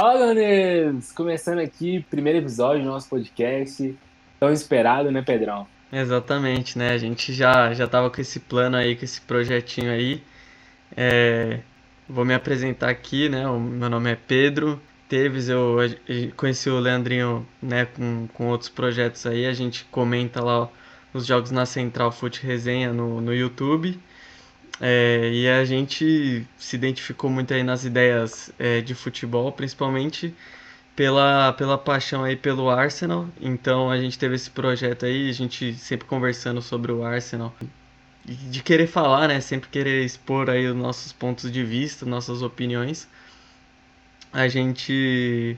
Fala, galerinhas! Começando aqui, primeiro episódio do nosso podcast. Tão esperado, né, Pedrão? Exatamente, né? A gente já tava com esse plano aí, com esse projetinho aí. É, Vou me apresentar aqui, né? O meu nome é Pedro Teves, eu conheci o Leandrinho, né, com outros projetos aí. A gente comenta lá os jogos na Central Fute Resenha no YouTube. E a gente se identificou muito aí nas ideias de futebol, principalmente pela paixão aí pelo Arsenal. Então a gente teve esse projeto aí, a gente sempre conversando sobre o Arsenal, e de querer falar, né? Sempre querer expor aí os nossos pontos de vista, nossas opiniões. A gente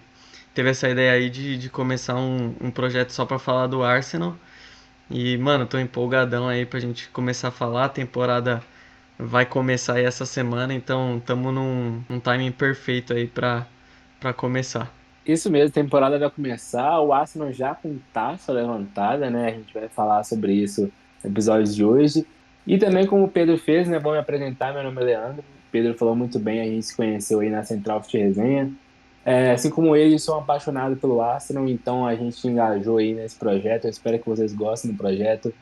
teve essa ideia aí de começar um projeto só para falar do Arsenal. E, mano, tô empolgadão aí pra gente começar a falar. A temporada vai começar aí essa semana, então tamo num timing perfeito aí pra começar. Isso mesmo, a temporada vai começar. O Arsenal já com taça levantada, né? A gente vai falar sobre isso no episódio de hoje. E também, como o Pedro fez, né? Vou me apresentar. Meu nome é Leandro. O Pedro falou muito bem, a gente se conheceu aí na Central de Resenha. Assim como ele, sou um apaixonado pelo Arsenal, então a gente engajou aí nesse projeto. Eu espero que vocês gostem do projeto.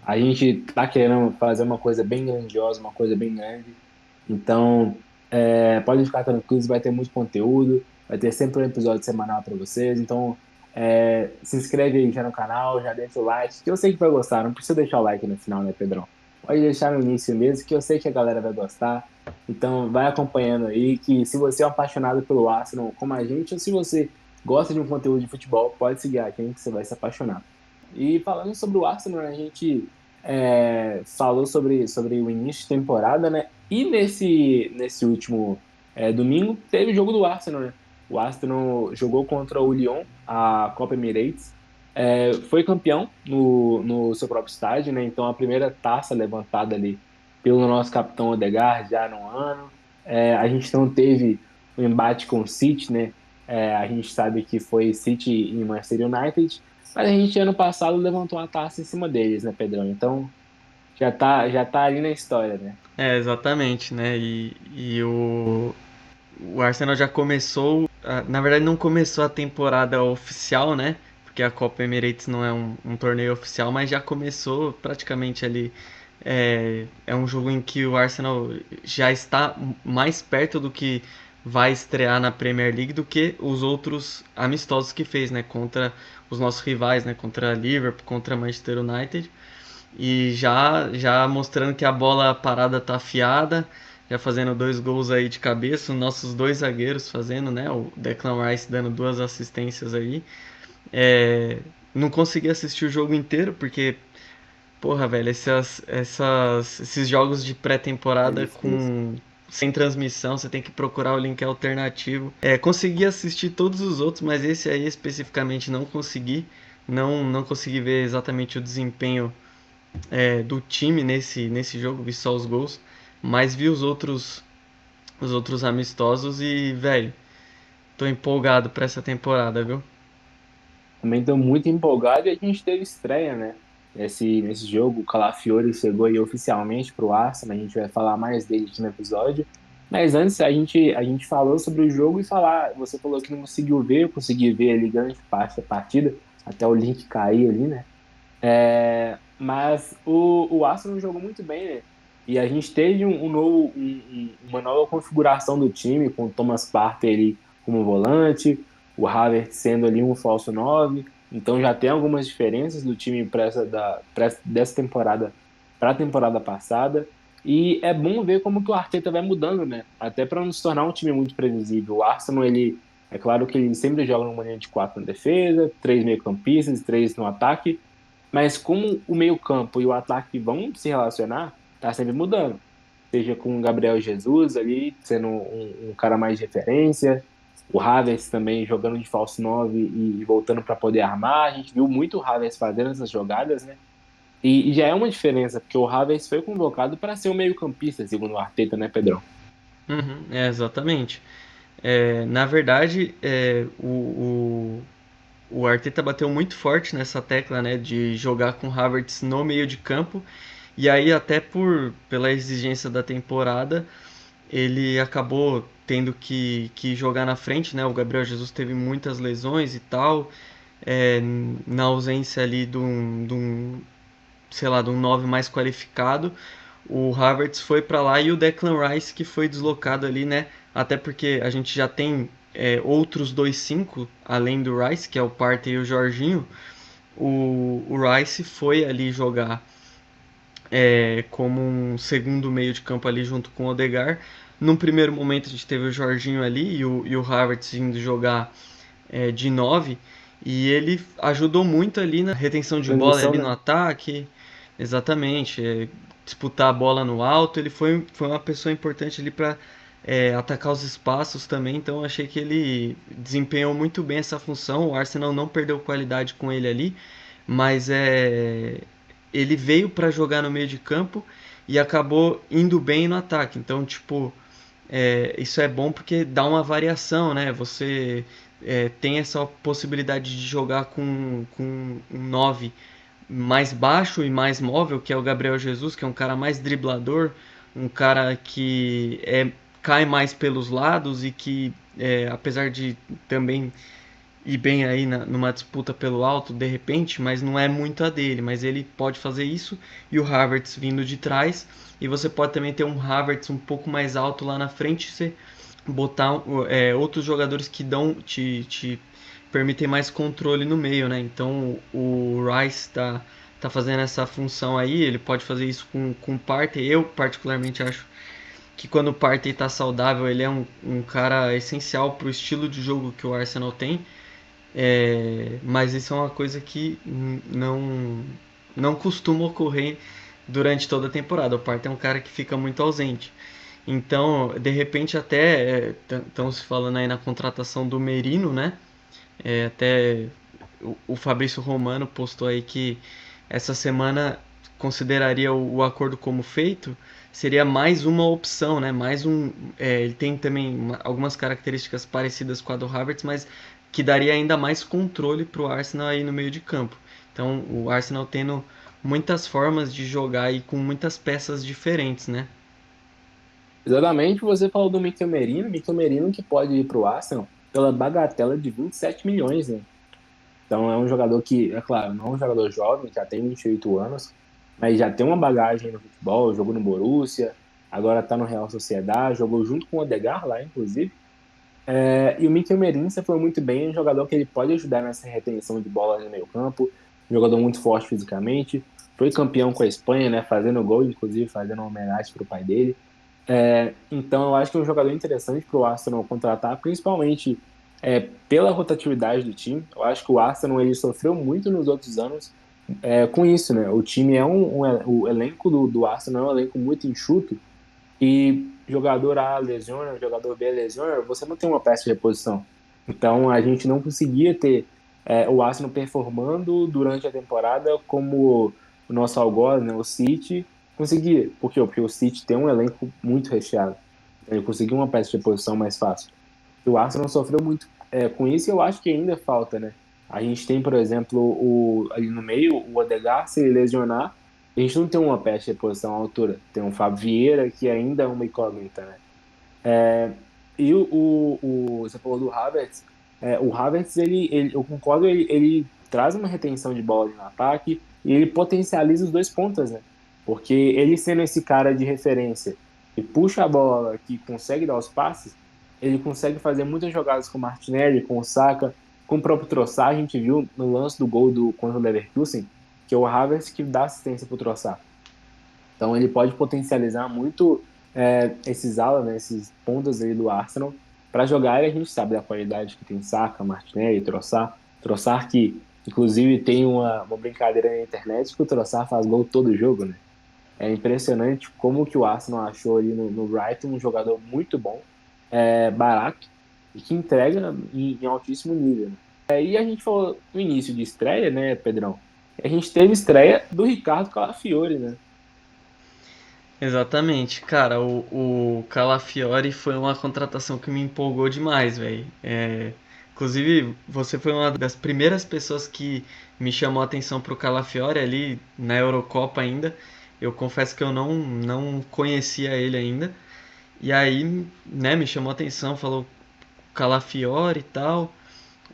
A gente tá querendo fazer uma coisa bem grandiosa, uma coisa bem grande. Então, pode ficar tranquilos, vai ter muito conteúdo, vai ter sempre um episódio semanal para vocês. Então, se inscreve aí já no canal, já deixa o like, que eu sei que vai gostar. Não precisa deixar o like no final, né, Pedrão? Pode deixar no início mesmo, que eu sei que a galera vai gostar. Então, vai acompanhando aí, que se você é um apaixonado pelo Arsenal, como a gente, ou se você gosta de um conteúdo de futebol, pode seguir a gente que você vai se apaixonar. E falando sobre o Arsenal, né, a gente falou sobre o início de temporada, né? E nesse último domingo teve o jogo do Arsenal, né? O Arsenal jogou contra o Lyon, a Copa Emirates. Foi campeão no seu próprio estádio, né? Então a primeira taça levantada ali pelo nosso capitão Odegaard já no ano. A gente não teve o embate com o City, né? A gente sabe que foi City e Manchester United, mas a gente ano passado levantou uma taça em cima deles, né, Pedrão? Então já tá ali na história, né? Exatamente, né? O Arsenal já começou, na verdade não começou a temporada oficial, né? Porque a Copa Emirates não é um torneio oficial, mas já começou praticamente ali. É um jogo em que o Arsenal já está mais perto do que vai estrear na Premier League do que os outros amistosos que fez, né? Contra os nossos rivais, né? Contra Liverpool, contra Manchester United. E já mostrando que a bola parada tá afiada, já fazendo dois gols aí de cabeça, os nossos dois zagueiros fazendo, né? O Declan Rice dando duas assistências aí. É, não consegui assistir o jogo inteiro, porque, porra, velho, esses jogos de É pré-temporada difícil. com sem transmissão, você tem que procurar o link alternativo. Consegui assistir todos os outros, mas esse aí especificamente não consegui. Não consegui ver exatamente o desempenho do time nesse jogo, vi só os gols, mas vi os outros amistosos e, velho, tô empolgado pra essa temporada, viu? Também estou muito empolgado e a gente teve estreia, né? Nesse jogo, o Calafiori chegou aí oficialmente para o Arsenal, a gente vai falar mais dele aqui no episódio. Mas antes a gente falou sobre o jogo e você falou que não conseguiu ver, eu consegui ver ali grande parte da partida, até o link cair ali, né? Mas o Arsenal jogou muito bem, né? E a gente teve uma nova configuração do time, com o Thomas Partey ali como volante, o Havertz sendo ali um falso 9. Então já tem algumas diferenças do time dessa temporada para a temporada passada. E é bom ver como que o Arteta vai mudando, né? Até para não se tornar um time muito previsível. O Arsenal, é claro que ele sempre joga numa linha de quatro na defesa, três meio-campistas, três no ataque, mas como o meio-campo e o ataque vão se relacionar, tá sempre mudando. Seja com o Gabriel Jesus ali, sendo um cara mais de referência, o Havertz também jogando de falso 9 e voltando para poder armar. A gente viu muito o Havertz fazendo essas jogadas, né? E já é uma diferença, porque o Havertz foi convocado para ser o meio-campista, segundo o Arteta, né, Pedrão? Uhum, exatamente. Na verdade, o Arteta bateu muito forte nessa tecla, né, de jogar com Havertz no meio de campo, e aí até pela exigência da temporada, ele acabou tendo que jogar na frente, né? O Gabriel Jesus teve muitas lesões e tal, é, na ausência ali de um, sei lá, de um 9 mais qualificado, o Havertz foi para lá e o Declan Rice que foi deslocado ali, né? Até porque a gente já tem outros dois 5 além do Rice, que é o Partey e o Jorginho. O Rice foi ali jogar como um segundo meio de campo ali junto com o Odegaard. Num primeiro momento a gente teve o Jorginho ali e o Havertz indo jogar de 9 e ele ajudou muito ali na retenção de bola Transmissão, ali no né? ataque, exatamente, disputar a bola no alto, ele foi uma pessoa importante ali para atacar os espaços também, então eu achei que ele desempenhou muito bem essa função, o Arsenal não perdeu qualidade com ele ali, mas ele veio para jogar no meio de campo e acabou indo bem no ataque, então tipo isso é bom porque dá uma variação, né? Você tem essa possibilidade de jogar com um 9 mais baixo e mais móvel, que é o Gabriel Jesus, que é um cara mais driblador, um cara que cai mais pelos lados e que, apesar de também ir bem aí numa disputa pelo alto, de repente, mas não é muito a dele, mas ele pode fazer isso e o Havertz vindo de trás, e você pode também ter um Havertz um pouco mais alto lá na frente, você botar outros jogadores que te permitem mais controle no meio, né? Então o Rice tá fazendo essa função aí, ele pode fazer isso com o Partey. Eu particularmente acho que quando o Partey está saudável, ele é um cara essencial para o estilo de jogo que o Arsenal tem. Mas isso é uma coisa que não costuma ocorrer durante toda a temporada. O Partey é um cara que fica muito ausente. Então, de repente, até estão se falando aí na contratação do Merino, né? Até o Fabrício Romano postou aí que essa semana consideraria o acordo como feito, seria mais uma opção, né? Mais um, ele tem também algumas características parecidas com a do Havertz, mas que daria ainda mais controle para o Arsenal aí no meio de campo. Então, o Arsenal tendo muitas formas de jogar e com muitas peças diferentes, né? Exatamente, você falou do Mikel Merino que pode ir para o Arsenal pela bagatela de 27 milhões, né? Então é um jogador que, é claro, não é um jogador jovem, já tem 28 anos, mas já tem uma bagagem no futebol, jogou no Borussia, agora está no Real Sociedade, jogou junto com o Odegaard lá, inclusive. E o Mikel Merino, você foi muito bem, é um jogador que ele pode ajudar nessa retenção de bola no meio campo, um jogador muito forte fisicamente, foi campeão com a Espanha, né, fazendo gol, inclusive fazendo uma homenagem para o pai dele. Então eu acho que é um jogador interessante para o Arsenal contratar, principalmente pela rotatividade do time. Eu acho que o Arsenal ele sofreu muito nos outros anos com isso, né? O time o elenco do Arsenal é um elenco muito enxuto e jogador A lesiona, jogador B lesiona, você não tem uma peça de reposição. Então a gente não conseguia ter o Arsenal performando durante a temporada como o nosso algoz, né, o City, conseguia. Por quê? Porque o City tem um elenco muito recheado. Ele conseguiu uma peça de reposição mais fácil. E o Arsenal sofreu muito com isso e eu acho que ainda falta, né? A gente tem, por exemplo, ali no meio, o Odegaard, se ele lesionar, a gente não tem uma peça de reposição à altura. Tem um Fábio Vieira, que ainda é uma incógnita, né? E você falou do Havertz. O Havertz, eu concordo, ele traz uma retenção de bola ali no ataque e ele potencializa os dois pontas, né? Porque ele sendo esse cara de referência que puxa a bola, que consegue dar os passes, ele consegue fazer muitas jogadas com o Martinelli, com o Saka, com o próprio Trossard. A gente viu no lance do gol contra o Leverkusen, que é o Havertz que dá assistência para o Trossard. Então ele pode potencializar muito esses alas, né, esses pontas aí do Arsenal para jogar, e a gente sabe da qualidade que tem Saka, Martinelli, Trossard que inclusive tem uma brincadeira na internet que o Trossard faz gol todo jogo, né? É impressionante como que o Arsenal achou ali no Brighton um jogador muito bom, barato e que entrega em altíssimo nível, né? E a gente falou no início de estreia, né, Pedrão? A gente teve estreia do Ricardo Calafiori, né? Exatamente, cara, o Calafiori foi uma contratação que me empolgou demais, velho. Inclusive, você foi uma das primeiras pessoas que me chamou a atenção pro Calafiori ali na Eurocopa ainda. Eu confesso que eu não conhecia ele ainda. E aí, né, me chamou a atenção, falou Calafiori e tal,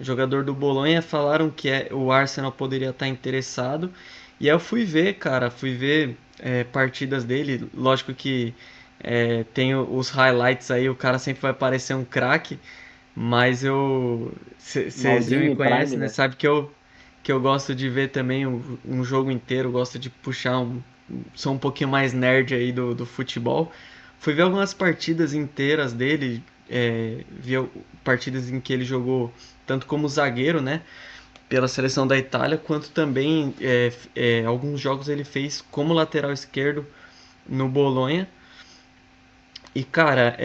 jogador do Bolonha, falaram que o Arsenal poderia estar interessado. E aí eu fui ver, cara, fui ver partidas dele. Lógico que tem os highlights aí, o cara sempre vai parecer um craque, mas você me Maldini conhece, Prime, né? né? Sabe que eu gosto de ver também um jogo inteiro, gosto de puxar sou um pouquinho mais nerd aí do futebol. Fui ver algumas partidas inteiras dele, vi partidas em que ele jogou tanto como zagueiro, né? Pela seleção da Itália, quanto também alguns jogos ele fez como lateral esquerdo no Bolonha. E cara,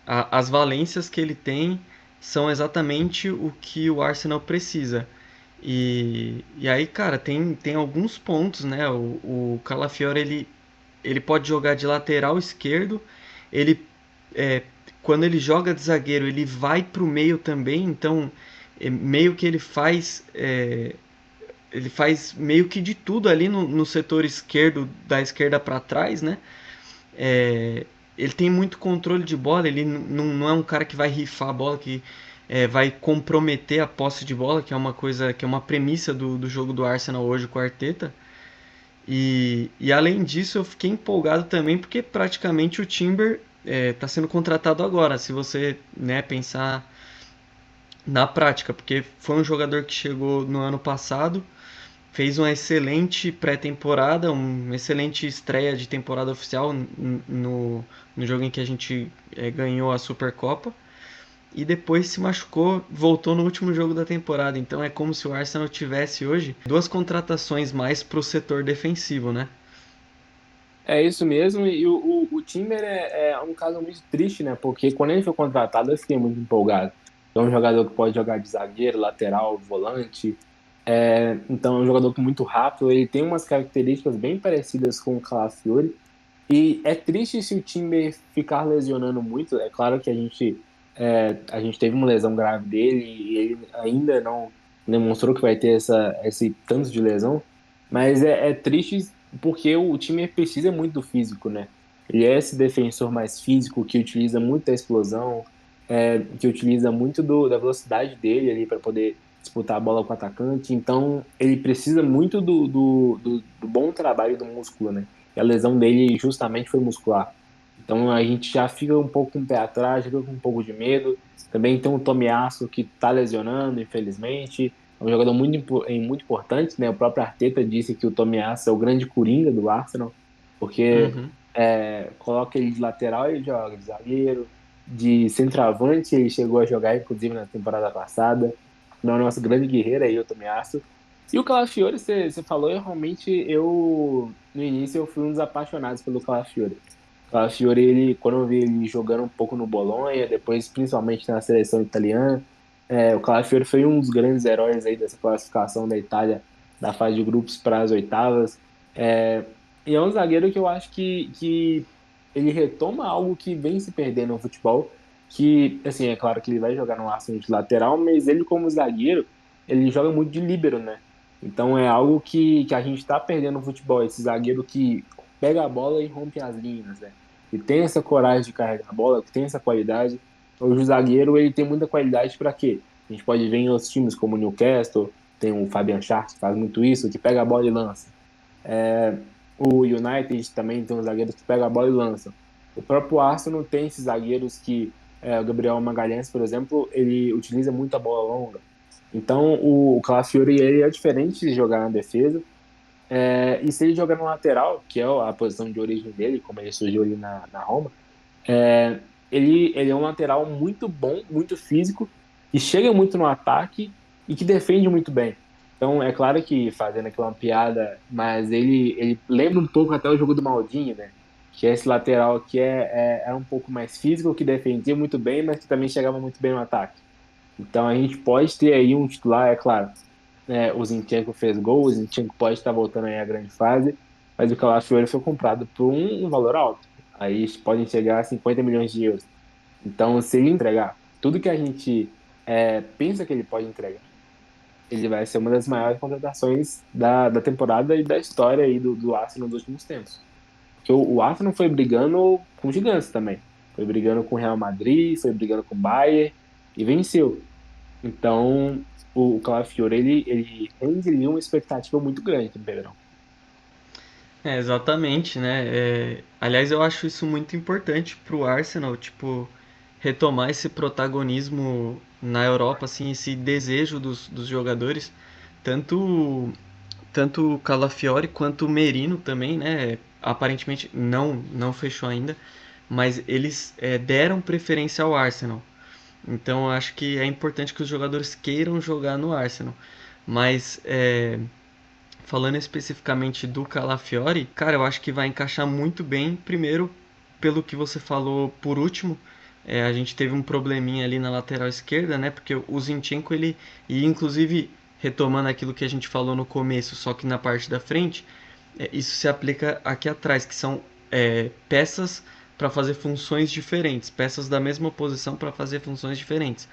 as valências que ele tem são exatamente o que o Arsenal precisa. E aí, cara, tem alguns pontos, né? O Calafiore ele pode jogar de lateral esquerdo, ele é, quando ele joga de zagueiro ele vai pro meio também, então meio que ele faz meio que de tudo ali no setor esquerdo, da esquerda para trás, né? É, ele tem muito controle de bola, ele não é um cara que vai rifar a bola, que vai comprometer a posse de bola, que é uma coisa, que é uma premissa do jogo do Arsenal hoje com o Arteta. E além disso, eu fiquei empolgado também porque praticamente o Timber está sendo contratado agora. Se você, né, pensar na prática, porque foi um jogador que chegou no ano passado, fez uma excelente pré-temporada, uma excelente estreia de temporada oficial no jogo em que a gente ganhou a Supercopa. E depois se machucou, voltou no último jogo da temporada. Então é como se o Arsenal tivesse hoje duas contratações mais para o setor defensivo, né? É isso mesmo, e o Timber é um caso muito triste, né? Porque quando ele foi contratado, eu fiquei muito empolgado. É um jogador que pode jogar de zagueiro, lateral, volante. Então é um jogador muito rápido, ele tem umas características bem parecidas com o Calafiori. E é triste se o Timber ficar lesionando muito. É claro que a gente teve uma lesão grave dele e ele ainda não demonstrou que vai ter esse tanto de lesão. Mas é triste porque o time precisa muito do físico, né? Ele é esse defensor mais físico que utiliza muito a explosão, que utiliza muito da velocidade dele ali para poder disputar a bola com o atacante. Então ele precisa muito do bom trabalho do músculo, né? E a lesão dele justamente foi muscular. Então a gente já fica um pouco com o pé atrás, já fica com um pouco de medo. Também tem o Tomiasso que está lesionando, infelizmente. É um jogador muito importante, né? O próprio Arteta disse que o Tomiasso é o grande coringa do Arsenal, porque Uhum. coloca ele de lateral, ele joga de zagueiro, de centroavante, ele chegou a jogar, inclusive, na temporada passada. Não é o nosso grande guerreiro aí, o Tomiasso. E o Calafiori, você falou, no início, eu fui um dos apaixonados pelo Calafiori. O Calafiori, quando eu vi ele jogando um pouco no Bolonha, depois principalmente na seleção italiana, o Calafiori foi um dos grandes heróis aí dessa classificação da Itália da fase de grupos para as oitavas. E é um zagueiro que eu acho que ele retoma algo que vem se perdendo no futebol, que, assim, é claro que ele vai jogar no Arsenal de lateral, mas ele como zagueiro, ele joga muito de líbero, né? Então é algo que a gente está perdendo no futebol, esse zagueiro que pega a bola e rompe as linhas, né? Que tem essa coragem de carregar a bola, que tem essa qualidade. Hoje o zagueiro, ele tem muita qualidade para quê? A gente pode ver em outros times como o Newcastle, tem o Fabian Schär que faz muito isso, que pega a bola e lança. O United também tem uns zagueiros que pegam a bola e lançam. O próprio Arsenal tem esses zagueiros que, o Gabriel Magalhães, por exemplo, ele utiliza muito a bola longa. Então, o Calafiori, ele é diferente de jogar na defesa. E se ele jogar no lateral, que é a posição de origem dele, como ele surgiu ali na Roma, ele é um lateral muito bom, muito físico, que chega muito no ataque e que defende muito bem. Então, é claro que fazendo aquela piada, mas ele lembra um pouco até o jogo do Maldini, né? Que é esse lateral que é um pouco mais físico, que defendia muito bem, mas que também chegava muito bem no ataque. Então, a gente pode ter aí um titular, é claro, o Zinchenko fez gol, o Zinchenko pode estar voltando aí à grande fase, mas o Calafiori foi comprado por um valor alto. Aí podem chegar a 50 milhões de euros. Então, se ele entregar tudo que a gente pensa que ele pode entregar, ele vai ser uma das maiores contratações da temporada e da história aí do Arsenal nos últimos tempos. Porque o Arsenal foi brigando com gigantes também. Foi brigando com o Real Madrid, foi brigando com o Bayern e venceu. Então, o Calafiori, ele rende ali uma expectativa muito grande também, Pedrão. Exatamente, né? Aliás, eu acho isso muito importante pro Arsenal, tipo, retomar esse protagonismo na Europa, assim, esse desejo dos jogadores, tanto tanto o Calafiori quanto o Merino também, né? Aparentemente não fechou ainda, mas eles deram preferência ao Arsenal. Então eu acho que é importante que os jogadores queiram jogar no Arsenal. Mas falando especificamente do Calafiori, cara, eu acho que vai encaixar muito bem. Primeiro, pelo que você falou por último, a gente teve um probleminha ali na lateral esquerda, né? Porque o Zinchenko, e inclusive retomando aquilo que a gente falou no começo, só que na parte da frente, isso se aplica aqui atrás, que são peças para fazer funções diferentes, peças da mesma posição para fazer funções diferentes.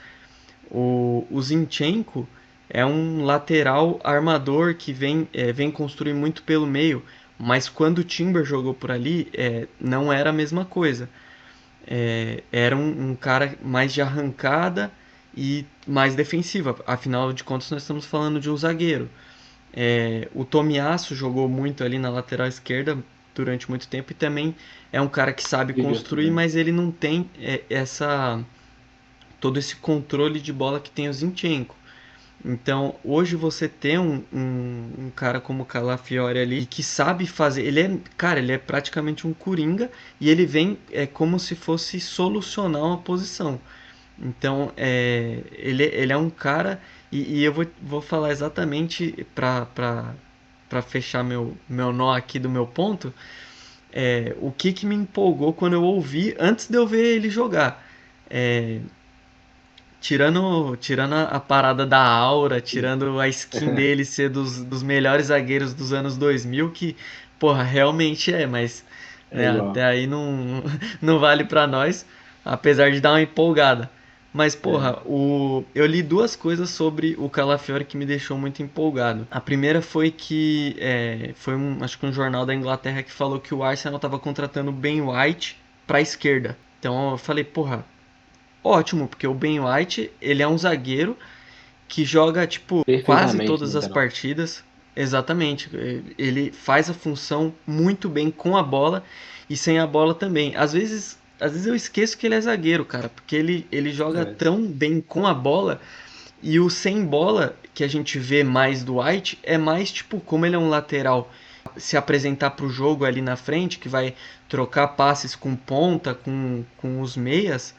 O Zinchenko é um lateral armador que vem construir muito pelo meio, mas quando o Timber jogou por ali, não era a mesma coisa. Era um cara mais de arrancada e mais defensiva. Afinal de contas, nós estamos falando de um zagueiro. O Tomiyasu jogou muito ali na lateral esquerda durante muito tempo e também é um cara que sabe Viver construir, também. mas ele não tem todo esse controle de bola que tem o Zinchenko. Então, hoje você ter um cara como o Calafiori ali que sabe fazer, ele é praticamente um coringa e ele vem como se fosse solucionar uma posição. Então, ele é um cara e eu vou falar exatamente para fechar meu nó aqui do meu ponto, o que me empolgou quando eu ouvi antes de eu ver ele jogar. É, tirando a parada da aura, tirando a skin dele ser dos melhores zagueiros dos anos 2000, que, porra, realmente mas É né, igual. até aí não vale pra nós, apesar de dar uma empolgada. Mas, É. porra, eu li duas coisas sobre o Calafiori que me deixou muito empolgado. A primeira foi que acho que um jornal da Inglaterra que falou que o Arsenal estava contratando o Ben White pra esquerda. Então eu falei, porra, ótimo, porque o Ben White, ele é um zagueiro que joga, tipo, quase Perfeitamente, todas né, as Pedrão? partidas. Exatamente. Ele faz a função muito bem com a bola e sem a bola também. Às vezes eu esqueço que ele é zagueiro, cara, porque ele joga É. tão bem com a bola e o sem bola que a gente vê mais do White é mais tipo como ele é um lateral se apresentar para o jogo ali na frente, que vai trocar passes com ponta, com os meias,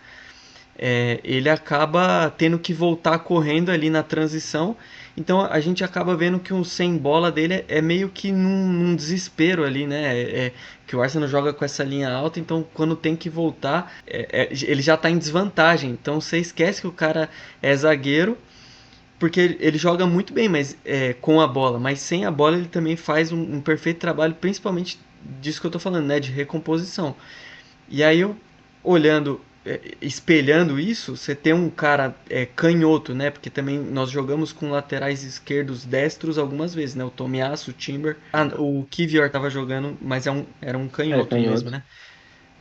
ele acaba tendo que voltar correndo ali na transição. Então a gente acaba vendo que o sem bola dele é meio que num desespero ali, né? Que o Arsenal joga com essa linha alta, então quando tem que voltar, ele já está em desvantagem. Então você esquece que o cara é zagueiro, porque ele joga muito bem mas com a bola, mas sem a bola ele também faz um perfeito trabalho, principalmente disso que eu estou falando, né? De recomposição. E aí eu olhando, espelhando isso, você tem um cara canhoto, né? Porque também nós jogamos com laterais esquerdos destros algumas vezes, né? O Tomiyasu, o Timber. O Kivior tava jogando, mas era um É, canhoto mesmo, canhoto. né?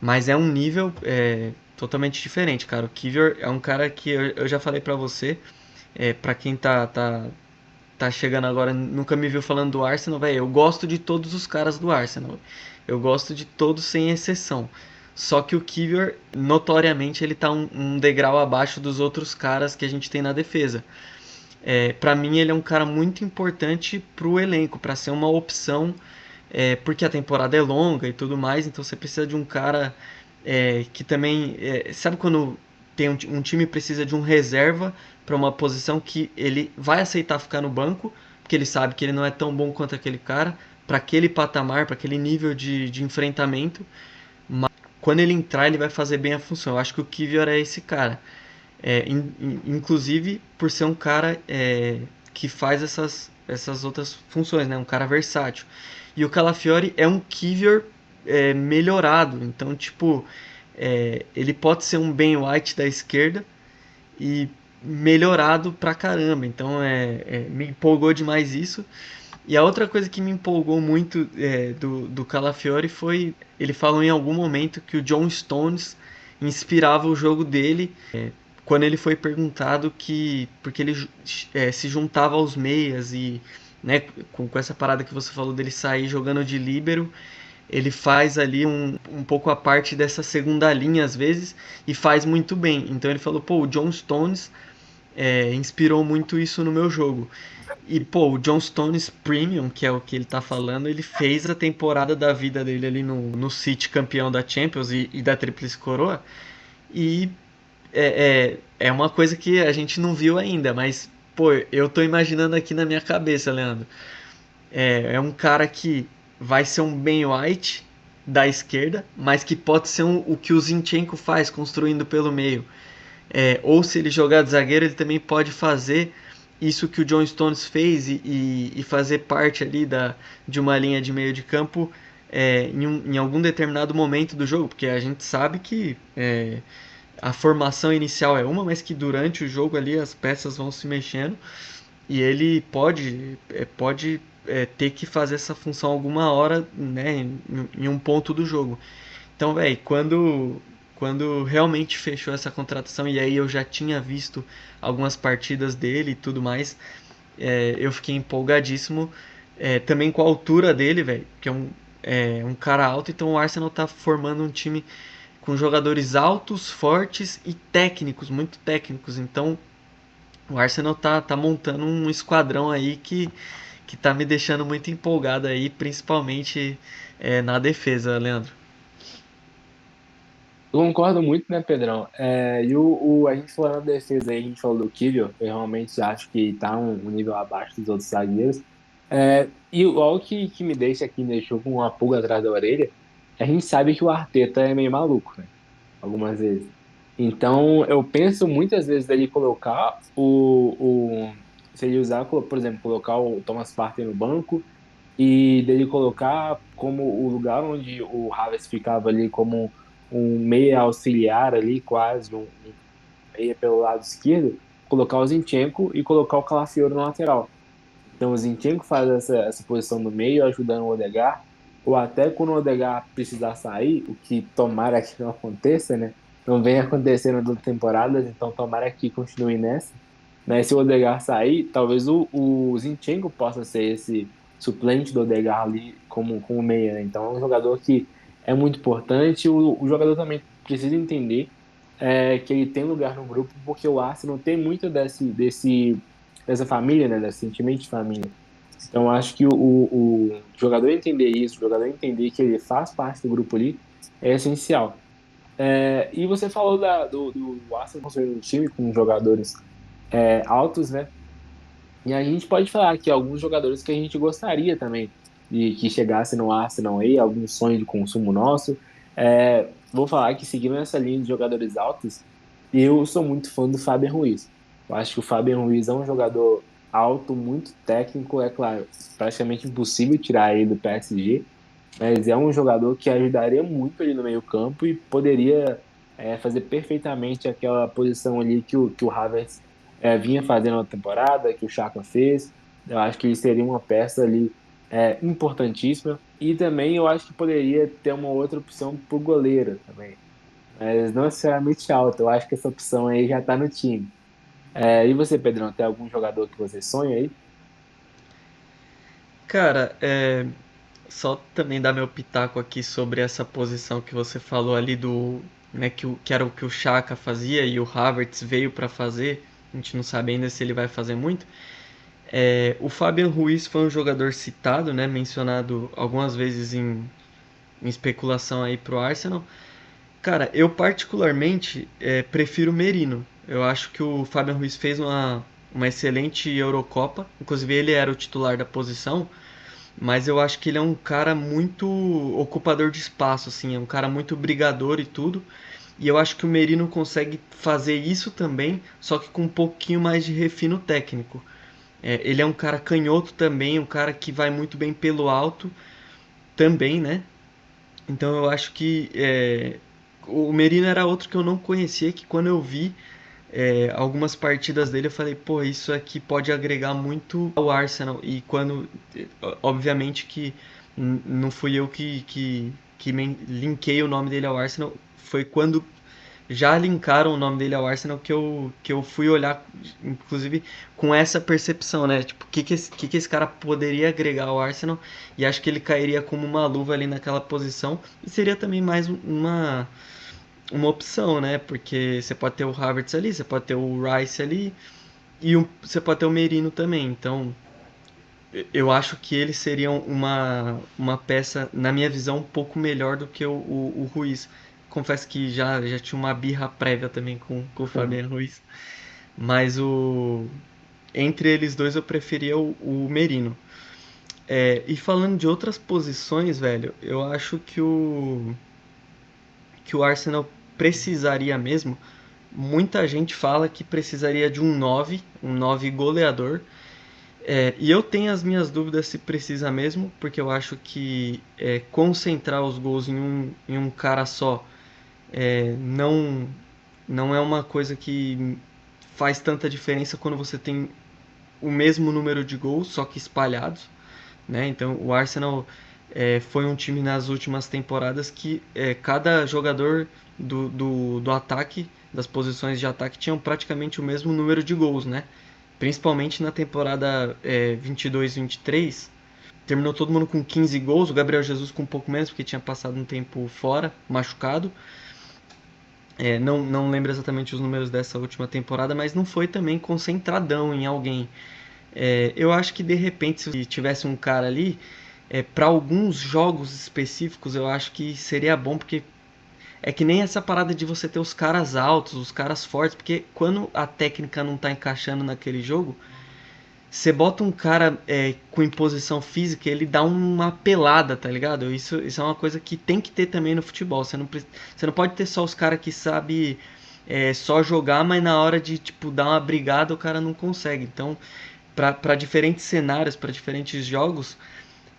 Mas é um nível totalmente diferente, cara. O Kivior é um cara que eu já falei pra você, pra quem tá chegando agora, nunca me viu falando do Arsenal, velho. Eu gosto de todos os caras do Arsenal. Eu gosto de todos sem exceção. Só que o Kivior, notoriamente, ele tá um degrau abaixo dos outros caras que a gente tem na defesa. Para mim, ele é um cara muito importante pro elenco, para ser uma opção, porque a temporada é longa e tudo mais, então você precisa de um cara que também. Sabe quando tem um time precisa de um reserva para uma posição que ele vai aceitar ficar no banco, porque ele sabe que ele não é tão bom quanto aquele cara, para aquele patamar, para aquele nível de enfrentamento. Quando ele entrar, ele vai fazer bem a função. Eu acho que o Kivior é esse cara. Inclusive por ser um cara que faz essas outras funções, né? Um cara versátil. E o Calafiori é um Kivior melhorado. Então, tipo, ele pode ser um Ben White da esquerda e melhorado pra caramba. Então, me empolgou demais isso. E a outra coisa que me empolgou muito do Calafiori foi, ele falou em algum momento que o John Stones inspirava o jogo dele quando ele foi perguntado que porque ele se juntava aos meias e né, com essa parada que você falou dele sair jogando de líbero, ele faz ali um pouco a parte dessa segunda linha às vezes e faz muito bem. Então ele falou, pô, o John Stones inspirou muito isso no meu jogo. E, pô, o John Stones Premium, que é o que ele tá falando, ele fez a temporada da vida dele ali no City campeão da Champions e da Tríplice Coroa. E é uma coisa que a gente não viu ainda, mas, pô, eu tô imaginando aqui na minha cabeça, Leandro. É um cara que vai ser um Ben White da esquerda, mas que pode ser o que o Zinchenko faz, construindo pelo meio. Ou se ele jogar de zagueiro, ele também pode fazer isso que o John Stones fez e fazer parte ali de uma linha de meio de campo em algum determinado momento do jogo, porque a gente sabe que a formação inicial é uma, mas que durante o jogo ali as peças vão se mexendo e ele pode ter que fazer essa função alguma hora, né, em um ponto do jogo. Então, velho, quando realmente fechou essa contratação e aí eu já tinha visto algumas partidas dele e tudo mais, eu fiquei empolgadíssimo. Também com a altura dele, velho, que é um cara alto, então o Arsenal tá formando um time com jogadores altos, fortes e técnicos, muito técnicos. Então o Arsenal tá montando um esquadrão aí que tá me deixando muito empolgado aí, principalmente na defesa, Leandro. Eu concordo muito, né, Pedrão? A gente falando da defesa aí, a gente falou do Kivio, eu realmente acho que tá um nível abaixo dos outros zagueiros. E o que me deixa aqui, me deixou com uma pulga atrás da orelha, a gente sabe que o Arteta é meio maluco, né? Algumas vezes. Então, eu penso muitas vezes dele colocar se ele usar, por exemplo, colocar o Thomas Partey no banco e dele colocar como o lugar onde o Havertz ficava ali como um meia auxiliar ali, quase um meia pelo lado esquerdo, colocar o Zinchenko e colocar o Calafiori no lateral. Então o Zinchenko faz essa posição no meio, ajudando o Odegaard, ou até quando o Odegaard precisar sair, o que tomara que não aconteça, né? Não vem acontecendo nas temporadas, então tomara que continue nessa. Mas se o Odegaard sair, talvez o Zinchenko possa ser esse suplente do Odegaard ali como meia, né? Então é um jogador que é muito importante. O jogador também precisa entender que ele tem lugar no grupo, porque o Arsenal tem muito dessa família, né? Desse sentimento de família. Então acho que o jogador entender isso, o jogador entender que ele faz parte do grupo ali, é essencial. E você falou do Arsenal construindo um time com jogadores altos, né? E a gente pode falar que alguns jogadores que a gente gostaria também de que chegasse no Arsenal aí, algum sonho de consumo nosso. Vou falar que seguindo essa linha de jogadores altos, eu sou muito fã do Fabian Ruiz. Eu acho que o Fabian Ruiz é um jogador alto, muito técnico, é claro, praticamente impossível tirar ele do PSG, mas é um jogador que ajudaria muito ali no meio-campo e poderia fazer perfeitamente aquela posição ali que o Havertz vinha fazendo na temporada, que o Xhaka fez. Eu acho que ele seria uma peça ali importantíssima. E também eu acho que poderia ter uma outra opção por goleiro também, mas não necessariamente alta. Eu acho que essa opção aí já está no time. E você, Pedrão, tem algum jogador que você sonha aí? Cara, só também dar meu pitaco aqui sobre essa posição que você falou ali né, que era o que o Chaka fazia e o Havertz veio para fazer. A gente não sabe ainda se ele vai fazer muito. O Fabian Ruiz foi um jogador citado, né, mencionado algumas vezes em especulação aí pro Arsenal. Cara, eu particularmente prefiro o Merino. Eu acho que o Fabian Ruiz fez uma excelente Eurocopa. Inclusive ele era o titular da posição. Mas eu acho que ele é um cara muito ocupador de espaço, assim, é um cara muito brigador e tudo. E eu acho que o Merino consegue fazer isso também, só que com um pouquinho mais de refino técnico. Ele é um cara canhoto também, um cara que vai muito bem pelo alto também, né? Então eu acho que o Merino era outro que eu não conhecia, que quando eu vi algumas partidas dele eu falei, pô, isso aqui pode agregar muito ao Arsenal. E quando, obviamente que não fui eu que linkei o nome dele ao Arsenal, foi quando já linkaram o nome dele ao Arsenal que eu fui olhar, inclusive com essa percepção, né? Tipo, o que esse cara poderia agregar ao Arsenal? E acho que ele cairia como uma luva ali naquela posição. E seria também mais uma opção, né? Porque você pode ter o Havertz ali, você pode ter o Rice ali e você pode ter o Merino também. Então, eu acho que eles seriam uma peça, na minha visão, um pouco melhor do que o Ruiz. Confesso que já tinha uma birra prévia também com o Fabiano Ruiz. Mas entre eles dois eu preferia o Merino. E falando de outras posições, velho, eu acho que o Arsenal precisaria mesmo. Muita gente fala que precisaria de um 9 goleador. E eu tenho as minhas dúvidas se precisa mesmo, porque eu acho que concentrar os gols em um cara só não é uma coisa que faz tanta diferença quando você tem o mesmo número de gols, só que espalhados. Né? Então o Arsenal foi um time nas últimas temporadas que cada jogador do ataque, das posições de ataque, tinham praticamente o mesmo número de gols, né? Principalmente na temporada 22-23, terminou todo mundo com 15 gols, o Gabriel Jesus com um pouco menos, porque tinha passado um tempo fora, machucado. Não lembro exatamente os números dessa última temporada, mas não foi também concentradão em alguém. Eu acho que de repente, se tivesse um cara ali, para alguns jogos específicos, eu acho que seria bom, porque é que nem essa parada de você ter os caras altos, os caras fortes, porque quando a técnica não tá encaixando naquele jogo, você bota um cara com imposição física, ele dá uma pelada, tá ligado? Isso é uma coisa que tem que ter também no futebol. Você não pode ter só os caras que sabem só jogar, mas na hora de tipo dar uma brigada o cara não consegue. Então, para diferentes cenários, para diferentes jogos,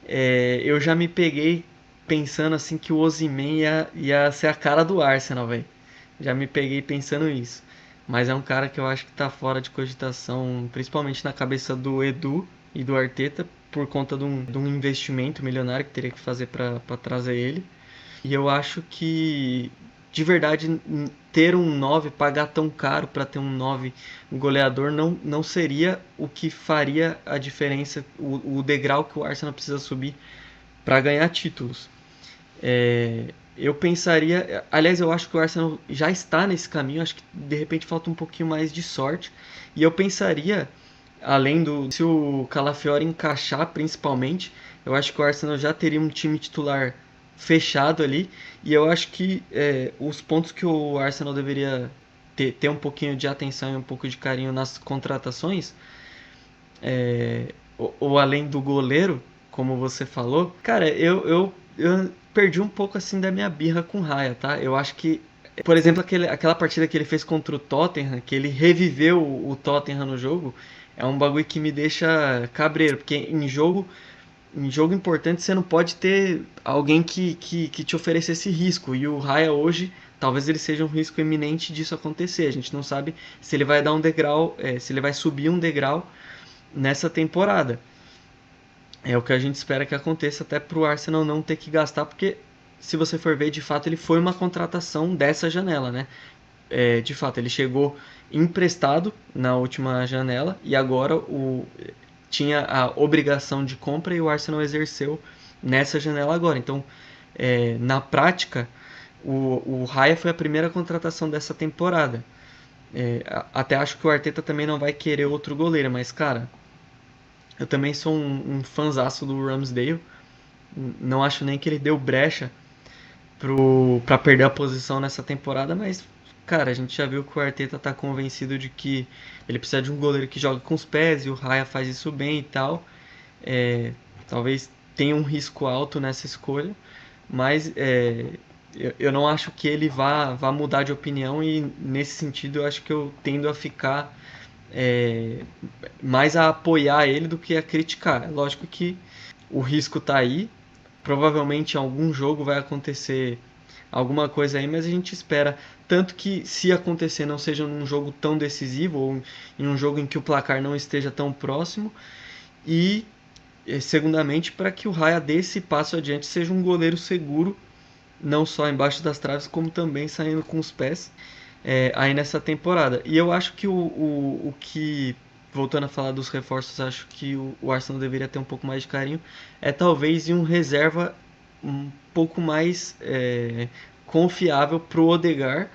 eu já me peguei pensando assim que o Osimhen ia ser a cara do Arsenal, velho. Já me peguei pensando isso. Mas é um cara que eu acho que tá fora de cogitação, principalmente na cabeça do Edu e do Arteta, por conta de um investimento milionário que teria que fazer para trazer ele. E eu acho que, de verdade, ter um 9 pagar tão caro para ter um 9 goleador, não seria o que faria a diferença, o degrau que o Arsenal precisa subir para ganhar títulos. Eu pensaria, aliás, eu acho que o Arsenal já está nesse caminho, acho que de repente falta um pouquinho mais de sorte. E eu pensaria, além se o Calafiori encaixar principalmente, eu acho que o Arsenal já teria um time titular fechado ali. E eu acho que os pontos que o Arsenal deveria ter um pouquinho de atenção e um pouco de carinho nas contratações, ou além do goleiro, como você falou, cara, eu perdi um pouco assim da minha birra com o Raya, tá? Eu acho que, por exemplo, aquela partida que ele fez contra o Tottenham, que ele reviveu o Tottenham no jogo, é um bagulho que me deixa cabreiro, porque em jogo importante você não pode ter alguém que te ofereça esse risco. E o Raya hoje, talvez ele seja um risco iminente disso acontecer. A gente não sabe se ele vai dar um degrau, se ele vai subir um degrau nessa temporada. É o que a gente espera que aconteça, até para o Arsenal não ter que gastar, porque se você for ver, de fato ele foi uma contratação dessa janela, né? De fato, ele chegou emprestado na última janela e agora tinha a obrigação de compra e o Arsenal exerceu nessa janela agora. Então, na prática, o Raya foi a primeira contratação dessa temporada. Até acho que o Arteta também não vai querer outro goleiro, mas cara, eu também sou um fanzaço do Ramsdale. Não acho nem que ele deu brecha pra perder a posição nessa temporada, mas, cara, a gente já viu que o Arteta tá convencido de que ele precisa de um goleiro que jogue com os pés e o Raya faz isso bem e tal. Talvez tenha um risco alto nessa escolha, mas eu não acho que ele vá mudar de opinião e nesse sentido eu acho que eu tendo a ficar é, mais a apoiar ele do que a criticar. Lógico que o risco tá aí, provavelmente em algum jogo vai acontecer alguma coisa aí, mas a gente espera tanto que, se acontecer, não seja num jogo tão decisivo ou em um jogo em que o placar não esteja tão próximo, e segundamente para que o Raya dê esse passo adiante, seja um goleiro seguro, não só embaixo das traves, como também saindo com os pés aí nessa temporada. E eu acho que o que, voltando a falar dos reforços, acho que o Arsenal deveria ter um pouco mais de carinho, é talvez em um reserva um pouco mais confiável pro Odegaard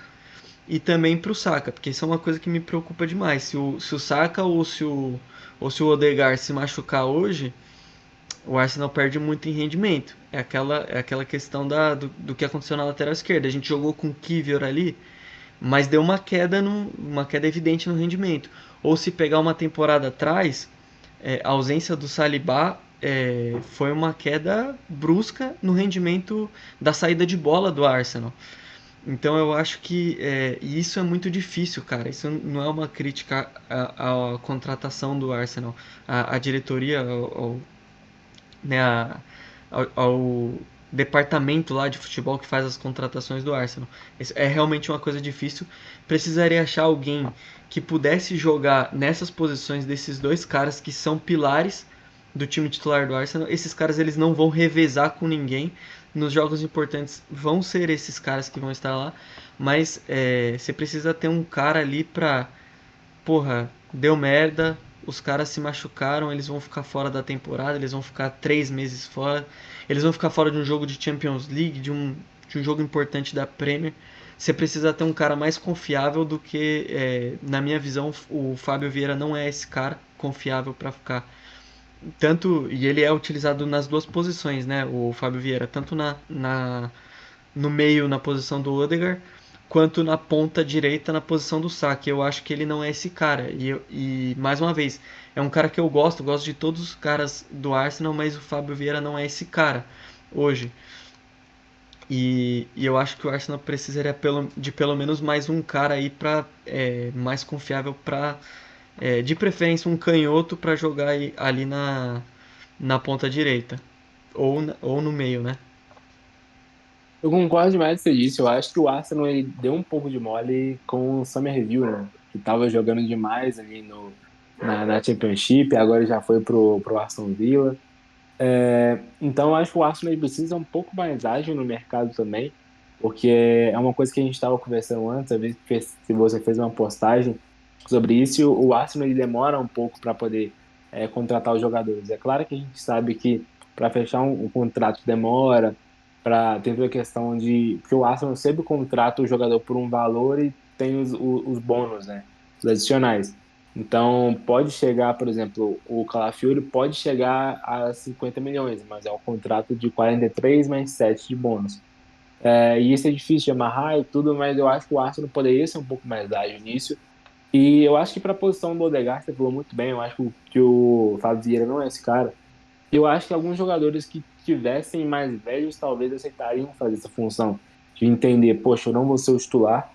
e também pro Saka, porque isso é uma coisa que me preocupa demais. Se o Saka ou se o Odegaard se machucar hoje, o Arsenal perde muito em rendimento. É aquela questão do que aconteceu na lateral esquerda. A gente jogou com o Kivior ali, mas deu uma queda evidente no rendimento. Ou se pegar uma temporada atrás, a ausência do Saliba foi uma queda brusca no rendimento da saída de bola do Arsenal. Então eu acho que e isso é muito difícil, cara. Isso não é uma crítica à contratação do Arsenal, à diretoria, né, ao departamento lá de futebol que faz as contratações do Arsenal. Isso é realmente uma coisa difícil. Precisaria achar alguém que pudesse jogar nessas posições desses dois caras que são pilares do time titular do Arsenal. Esses caras eles não vão revezar com ninguém. Nos jogos importantes vão ser esses caras que vão estar lá, mas você precisa ter um cara ali pra, porra, deu merda, os caras se machucaram, eles vão ficar fora da temporada, eles vão ficar 3 meses fora, eles vão ficar fora de um jogo de Champions League, de um jogo importante da Premier. Você precisa ter um cara mais confiável do que, na minha visão, o Fábio Vieira não é esse cara confiável para ficar. Tanto, e ele é utilizado nas duas posições, né? O Fábio Vieira, tanto no meio na posição do Odegaard, quanto na ponta direita na posição do Saka. Eu acho que ele não é esse cara. E mais uma vez, é um cara que eu gosto de todos os caras do Arsenal, mas o Fábio Vieira não é esse cara hoje. E eu acho que o Arsenal precisaria de pelo menos mais um cara aí mais confiável para de preferência um canhoto para jogar ali na ponta direita ou no meio, né? Eu concordo demais com o que você disse. Eu acho que o Arsenal ele deu um pouco de mole com o Summerville, né? Que tava jogando demais ali na Championship, agora já foi pro Aston Villa. Então eu acho que o Arsenal ele precisa um pouco mais ágil no mercado também, porque é uma coisa que a gente estava conversando antes, às vezes se você fez uma postagem sobre isso, o Arsenal ele demora um pouco para poder contratar os jogadores. É claro que a gente sabe que para fechar um contrato demora, para ter toda a questão de porque o Arsenal sempre contrata o jogador por um valor e tem os bônus, né, os adicionais. Então, pode chegar, por exemplo, o Calafiori pode chegar a 50 milhões, mas é um contrato de 43 mais 7 de bônus. E isso é difícil de amarrar e tudo, mas eu acho que o Arsenal poderia ser um pouco mais ágil nisso. E eu acho que para a posição do Odegaard, você falou muito bem, eu acho que o Fábio Vieira não é esse cara. Eu acho que alguns jogadores que tivessem mais velhos talvez aceitariam fazer essa função de entender, poxa, eu não vou ser o titular,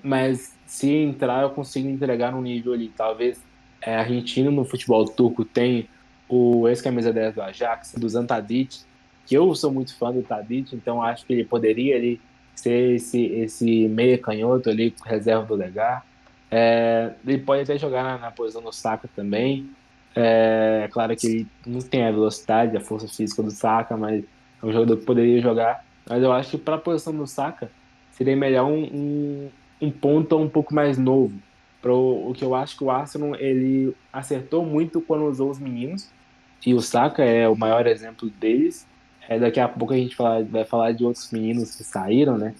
mas se entrar eu consigo entregar num nível ali. Talvez argentino no futebol turco tem o ex-camisa 10 do Ajax, do Tadic, que eu sou muito fã do Tadic, então acho que ele poderia ali ser esse meia canhoto ali, reserva do Legar. Ele pode até jogar na posição do Saka também. Claro que ele não tem a velocidade, a força física do Saka, mas é um jogador que poderia jogar. Mas eu acho que para a posição do Saka seria melhor um ponto um pouco mais novo. O que eu acho que o Arsenal ele acertou muito quando usou os meninos, e o Saka é o maior exemplo deles. Daqui a pouco a gente vai falar de outros meninos que saíram, né?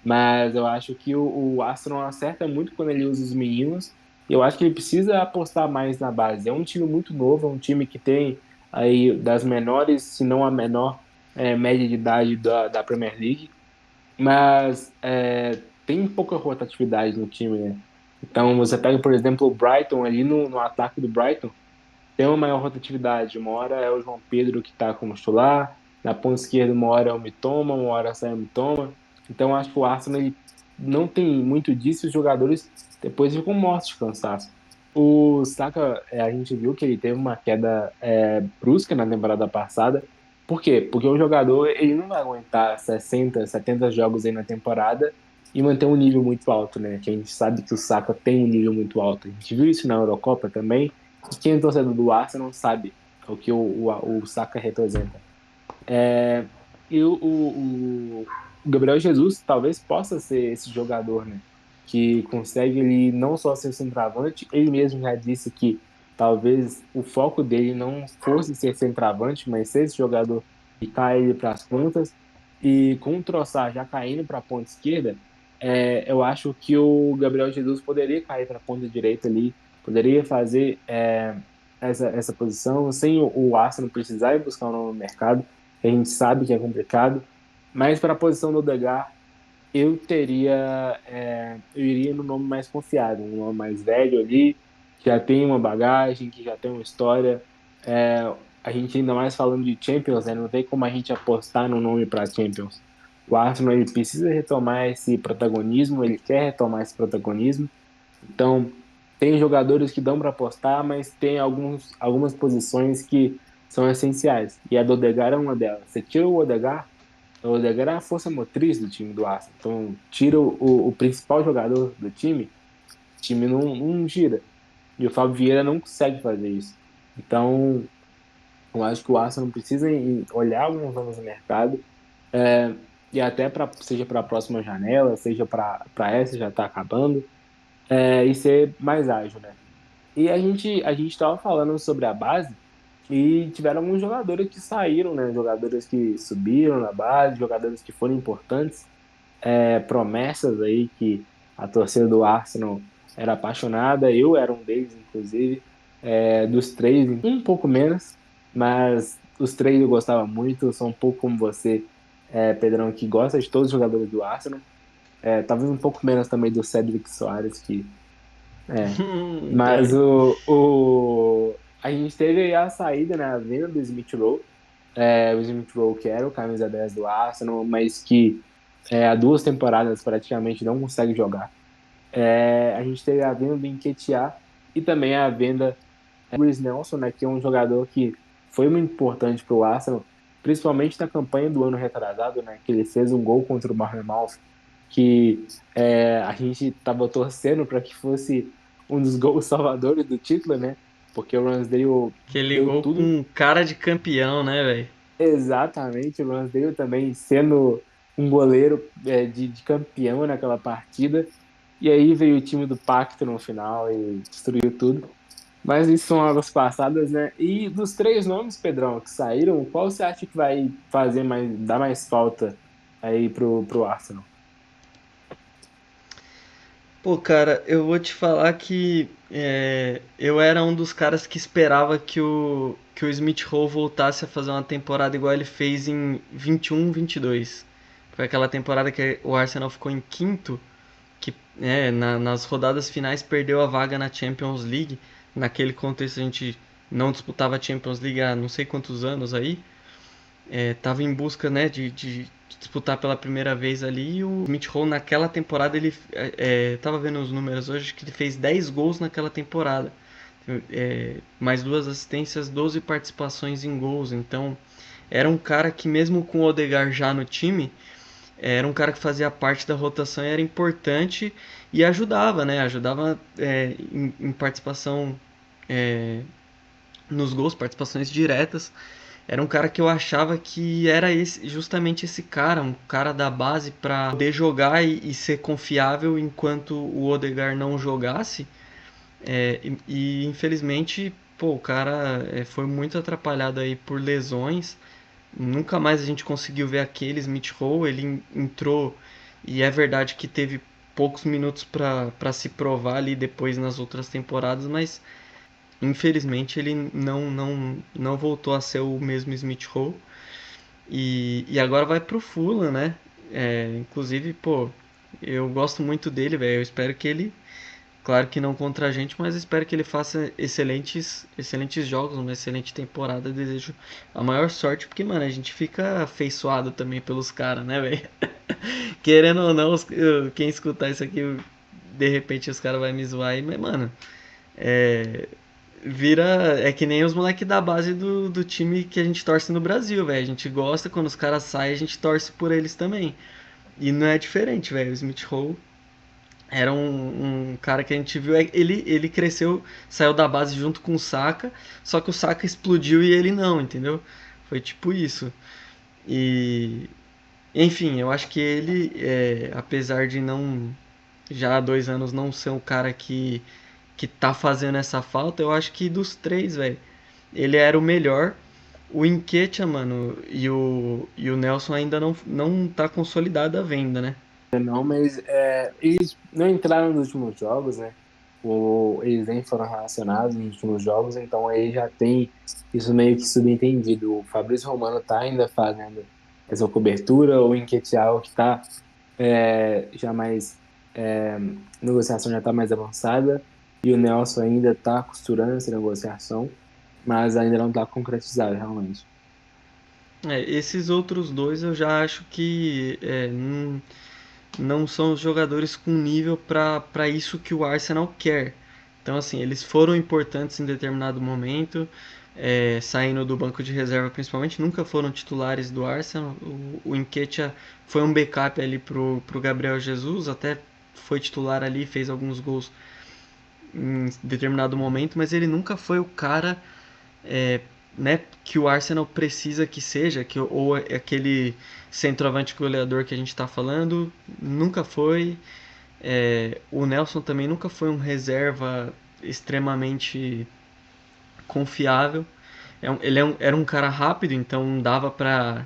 Mas eu acho que o Arsenal acerta muito quando ele usa os meninos. Eu acho que ele precisa apostar mais na base. É um time muito novo, é um time que tem aí das menores, se não a menor média de idade da Premier League, mas tem pouca rotatividade no time, né? Então você pega, por exemplo, o Brighton ali no ataque do Brighton, tem uma maior rotatividade. Uma hora é o João Pedro que está como titular, na ponta esquerda uma hora é o Mitoma, uma hora sai o Mitoma. Então acho que o Arsenal ele não tem muito disso, os jogadores depois ficam mortos de cansaço. O Saka, a gente viu que ele teve uma queda brusca na temporada passada, Por quê? Porque o jogador ele não vai aguentar 60, 70 jogos aí na temporada e manter um nível muito alto, né? Que a gente sabe que o Saka tem um nível muito alto. A gente viu isso na Eurocopa também. E quem é torcedor do Arsenal sabe o que o Saka representa. E o Gabriel Jesus talvez possa ser esse jogador, né? Que consegue ele não só ser centroavante, ele mesmo já disse que talvez o foco dele não fosse ser centroavante, mas ser esse jogador que cai ele para as pontas. E com o Trossard já caindo para a ponta esquerda, eu acho que o Gabriel Jesus poderia cair para a ponta direita ali, poderia fazer essa posição sem o Arsenal precisar ir buscar um novo mercado, que a gente sabe que é complicado, mas para a posição do Odegaard, eu iria no nome mais confiável, um nome mais velho ali, que já tem uma bagagem, que já tem uma história. É, a gente ainda mais falando de Champions, né? Não tem como a gente apostar no nome para Champions. O Arsenal ele precisa retomar esse protagonismo, ele quer retomar esse protagonismo. Então, tem jogadores que dão para apostar, mas tem algumas posições que são essenciais. E a do Odegaard é uma delas. Você tira o Odegaard é a força motriz do time do Arsenal. Então, tira o principal jogador do time, o time não gira. E o Fábio Vieira não consegue fazer isso. Então, eu acho que o Arsenal precisa olhar alguns nomes no mercado, e até seja para a próxima janela, seja para essa já está acabando, e ser mais ágil, né? E a gente estava falando sobre a base e tiveram alguns jogadores que saíram, né? Jogadores que subiram na base, jogadores que foram importantes, promessas aí que a torcida do Arsenal era apaixonada, eu era um deles, inclusive, dos três, um pouco menos, mas os três eu gostava muito, eu sou um pouco como você, Pedrão, que gosta de todos os jogadores do Arsenal, talvez um pouco menos também do Cedric Soares, que mas É. a gente teve aí a saída, né, a venda do Smith Rowe, o Smith Rowe que era o camisa 10 do Arsenal, mas que há 2 temporadas praticamente não consegue jogar. A gente teve a venda do Nketiah e também a venda do Chris Nelson, né, que é um jogador que foi muito importante para o Arsenal, principalmente na campanha do ano retrasado, né, que ele fez um gol contra o Bournemouth, que a gente estava torcendo para que fosse um dos gols salvadores do título, né, porque o Ramsdale Que ele deu ligou tudo com cara de campeão, né, velho? exatamente, o Ramsdale também sendo um goleiro de campeão naquela partida. E aí veio o time do Pacto no final e destruiu tudo. Mas isso são águas passadas, né? E dos três nomes, Pedrão, que saíram, qual você acha que vai dar mais falta aí pro Arsenal? Pô, cara, eu vou te falar que eu era um dos caras que esperava que o Smith Rowe voltasse a fazer uma temporada igual ele fez em 21-22. Foi aquela temporada que o Arsenal ficou em quinto, que nas rodadas finais perdeu a vaga na Champions League. Naquele contexto a gente não disputava a Champions League há não sei quantos anos aí. Tava em busca, né, de disputar pela primeira vez ali. E o Smith Rowe naquela temporada ele tava vendo os números hoje que ele fez 10 gols naquela temporada. Mais 2 assistências, 12 participações em gols. Então era um cara que mesmo com o Odegaard já no time, era um cara que fazia parte da rotação e era importante e ajudava, né? Ajudava em participação nos gols, participações diretas. Era um cara que eu achava que era justamente esse cara, um cara da base para poder jogar e ser confiável enquanto o Odegaard não jogasse. Infelizmente, pô, o cara foi muito atrapalhado aí por lesões. Nunca mais a gente conseguiu ver aquele Smith Rowe. Ele entrou e é verdade que teve poucos minutos para se provar ali depois nas outras temporadas, mas infelizmente ele não voltou a ser o mesmo Smith Rowe. E agora vai pro Fulham, né? Inclusive, pô, eu gosto muito dele, velho. Eu espero que ele, claro que não contra a gente, mas espero que ele faça excelentes jogos, uma excelente temporada. Desejo a maior sorte, porque, mano, a gente fica afeiçoado também pelos caras, né, velho? Querendo ou não, quem escutar isso aqui, de repente os caras vão me zoar aí, mas, mano, é, vira. É que nem os moleques da base do time que a gente torce no Brasil, velho. A gente gosta, quando os caras saem, a gente torce por eles também. E não é diferente, velho. O Smith Rowe era um cara que a gente viu. Ele cresceu, saiu da base junto com o Saka, só que o Saka explodiu e ele não, entendeu? Foi tipo isso. E. Enfim, eu acho que ele, apesar de não. Já há 2 anos não ser um cara que tá fazendo essa falta, eu acho que dos três, velho, ele era o melhor. O Nketiah, mano, e o Nelson ainda não tá consolidada a venda, né? Não, mas eles não entraram nos últimos jogos, né? Eles nem foram relacionados nos últimos jogos, então aí já tem isso meio que subentendido. O Fabrício Romano tá ainda fazendo essa cobertura, o Nketiah que tá já mais. é, a negociação já está mais avançada e o Nelson ainda está costurando essa negociação, mas ainda não está concretizado realmente. Esses outros dois eu já acho que não são os jogadores com nível para isso que o Arsenal quer. Então, assim, eles foram importantes em determinado momento, saindo do banco de reserva principalmente, nunca foram titulares do Arsenal. O Nketiah foi um backup ali pro Gabriel Jesus, até foi titular ali, fez alguns gols em determinado momento, mas ele nunca foi o cara, é, né, que o Arsenal precisa que seja, ou aquele centroavante goleador que a gente está falando, nunca foi. O Nelson também nunca foi um reserva extremamente confiável. Era um cara rápido, então dava pra.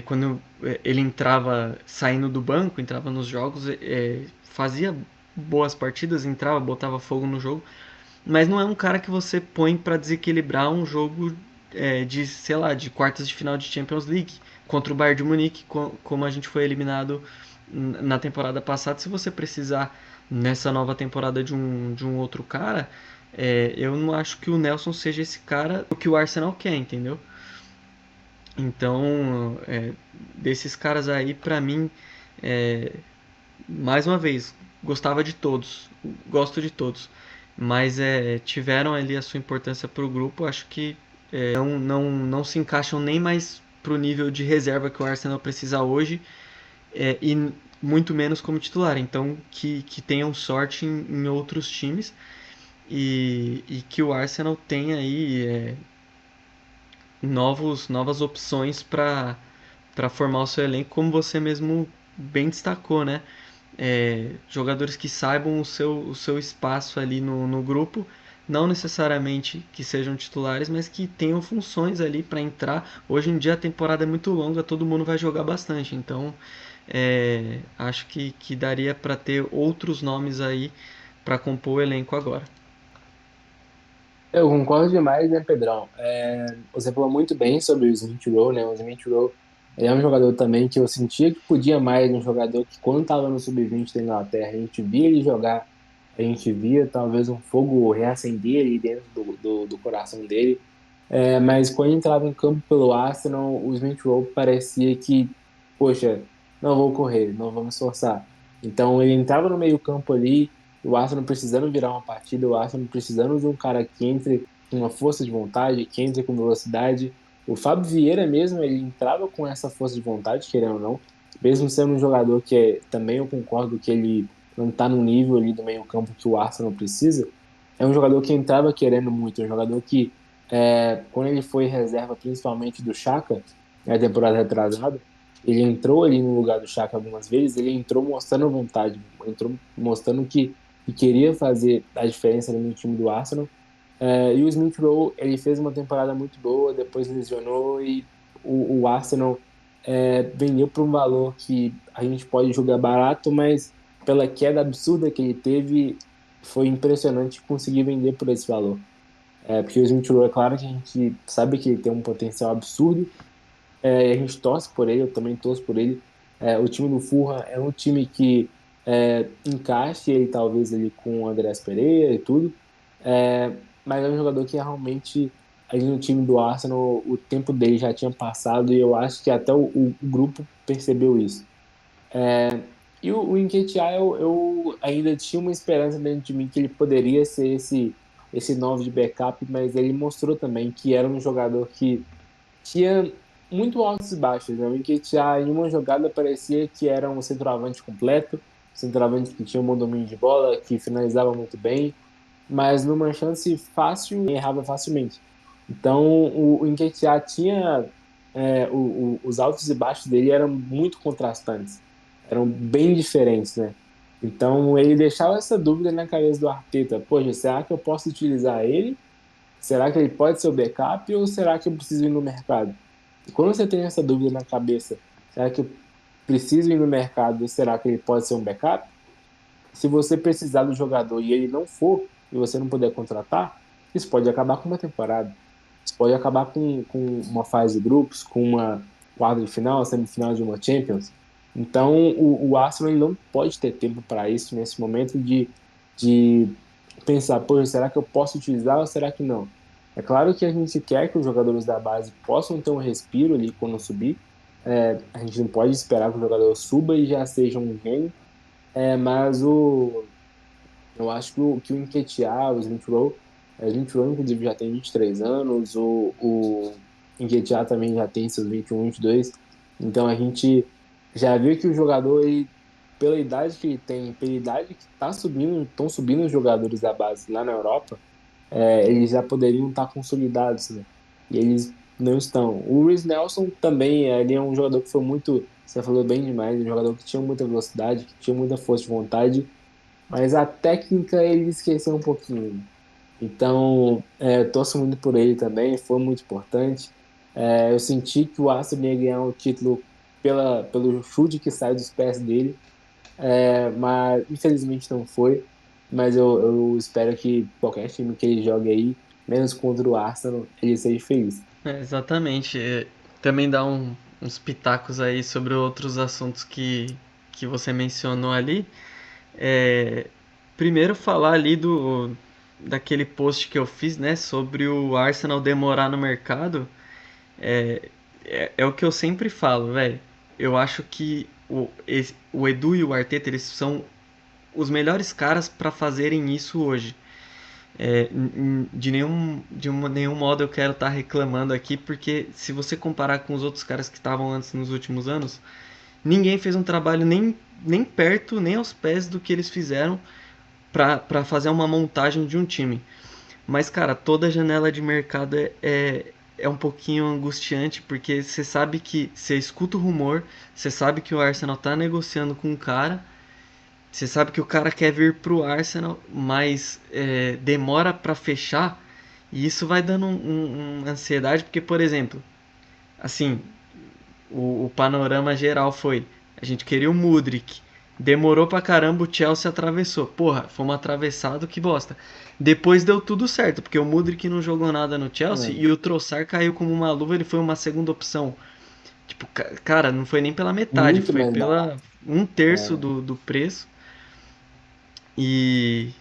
Quando ele entrava saindo do banco, entrava nos jogos, fazia boas partidas, entrava, botava fogo no jogo, mas não é um cara que você põe para desequilibrar um jogo de, sei lá, de quartas de final de Champions League contra o Bayern de Munique, como a gente foi eliminado na temporada passada. Se você precisar nessa nova temporada de um outro cara, eu não acho que o Nelson seja esse cara o que o Arsenal quer, entendeu? Então, desses caras aí, pra mim, é, mais uma vez, gostava de todos, gosto de todos, mas tiveram ali a sua importância para o grupo. Acho que não se encaixam nem mais pro nível de reserva que o Arsenal precisa hoje, e muito menos como titular. Então, que tenham sorte em outros times, e que o Arsenal tenha aí novas opções para formar o seu elenco, como você mesmo bem destacou, né? Jogadores que saibam o seu espaço ali no grupo, não necessariamente que sejam titulares, mas que tenham funções ali para entrar. Hoje em dia a temporada é muito longa, todo mundo vai jogar bastante, então acho que daria para ter outros nomes aí para compor o elenco agora. Eu concordo demais, né, Pedrão? Você falou muito bem sobre o Smith Rowe, né? O Smith Rowe ele é um jogador também que eu sentia que podia mais, um jogador que quando estava no sub-20 da Inglaterra, a gente via ele jogar, a gente via talvez um fogo reacender ali dentro do coração dele. Mas quando entrava em campo pelo Arsenal, o Smith Rowe parecia que, poxa, não vou correr, não vamos esforçar. Então ele entrava no meio campo ali, o Arsenal precisando virar uma partida, o Arsenal precisando de um cara que entre com uma força de vontade, que entre com velocidade. O Fábio Vieira mesmo, ele entrava com essa força de vontade, querendo ou não, mesmo sendo um jogador que também eu concordo que ele não está no nível ali do meio campo que o Arsenal precisa, é um jogador que entrava querendo muito, é um jogador que quando ele foi reserva principalmente do Chaka, na temporada retrasada, ele entrou ali no lugar do Chaka algumas vezes, ele entrou mostrando vontade, entrou mostrando que queria fazer a diferença ali no time do Arsenal. E o Smith Rowe, ele fez uma temporada muito boa, depois lesionou e o Arsenal vendeu por um valor que a gente pode julgar barato, mas pela queda absurda que ele teve, foi impressionante conseguir vender por esse valor. Porque o Smith Rowe, é claro que a gente sabe que ele tem um potencial absurdo, e a gente torce por ele, eu também torço por ele. O time do Fulham é um time que encaixe ele talvez ali com o Andreas Pereira e tudo, mas é um jogador que realmente ali no time do Arsenal o tempo dele já tinha passado e eu acho que até o grupo percebeu isso. E o Nketiah, eu ainda tinha uma esperança dentro de mim que ele poderia ser esse esse 9 de backup, mas ele mostrou também que era um jogador que tinha muito altos e baixos, né? O Nketiah, em uma jogada, parecia que era um centroavante completo, centroavante que tinha um bom domínio de bola, que finalizava muito bem, mas numa chance fácil, errava facilmente. Então, o Nketiah tinha... os altos e baixos dele eram muito contrastantes, eram bem diferentes, né? Então, ele deixava essa dúvida na cabeça do Arteta. Poxa, será que eu posso utilizar ele? Será que ele pode ser o backup ou será que eu preciso ir no mercado? E quando você tem essa dúvida na cabeça, será que eu preciso ir no mercado ou será que ele pode ser um backup? Se você precisar do jogador e ele não for, e você não puder contratar, isso pode acabar com uma temporada. Isso pode acabar com uma fase de grupos, com uma quarta de final, semifinal de uma Champions. Então, o Arsenal ele não pode ter tempo para isso nesse momento de pensar, pô, será que eu posso utilizar ou será que não? É claro que a gente quer que os jogadores da base possam ter um respiro ali quando subir. A gente não pode esperar que o jogador suba e já seja um gênio. Mas eu acho que o Nketiah, o Smith Rowe inclusive já tem 23 anos, o Nketiah também já tem seus 21, 22. Então a gente já viu que o jogador, ele, pela idade que ele tem, pela idade que tá subindo, estão subindo os jogadores da base lá na Europa, eles já poderiam estar consolidados, né? E eles não estão. O Reece Nelson também, ele é um jogador que foi muito, você falou bem demais, um jogador que tinha muita velocidade, que tinha muita força de vontade, mas a técnica ele esqueceu um pouquinho. Então, eu torço muito por ele também, foi muito importante. Eu senti que o Arsenal ia ganhar o título pelo chute que sai dos pés dele, mas infelizmente não foi. Mas eu espero que qualquer time que ele jogue aí, menos contra o Arsenal, ele seja feliz. Exatamente. Também dá uns pitacos aí sobre outros assuntos que você mencionou ali. É, primeiro falar ali daquele post que eu fiz, né, sobre o Arsenal demorar no mercado. É, é o que eu sempre falo, velho. Eu acho que o Edu e o Arteta, eles são os melhores caras para fazerem isso hoje. De nenhum modo eu quero estar reclamando aqui, porque se você comparar com os outros caras que estavam antes nos últimos anos, ninguém fez um trabalho nem perto, nem aos pés do que eles fizeram para fazer uma montagem de um time. Mas, cara, toda janela de mercado é um pouquinho angustiante, porque você sabe que você escuta o rumor, você sabe que o Arsenal tá negociando com um cara, você sabe que o cara quer vir pro Arsenal, mas demora para fechar, e isso vai dando uma ansiedade, porque, por exemplo, assim, o panorama geral foi: a gente queria o Mudryk, demorou pra caramba, o Chelsea atravessou. Porra, fomos atravessado, que bosta. Depois deu tudo certo, porque o Mudryk não jogou nada no Chelsea É, e o Trossard caiu como uma luva, ele foi uma segunda opção. Tipo, cara, não foi nem pela metade, muito foi mais pela barato. um terço É, do preço. E,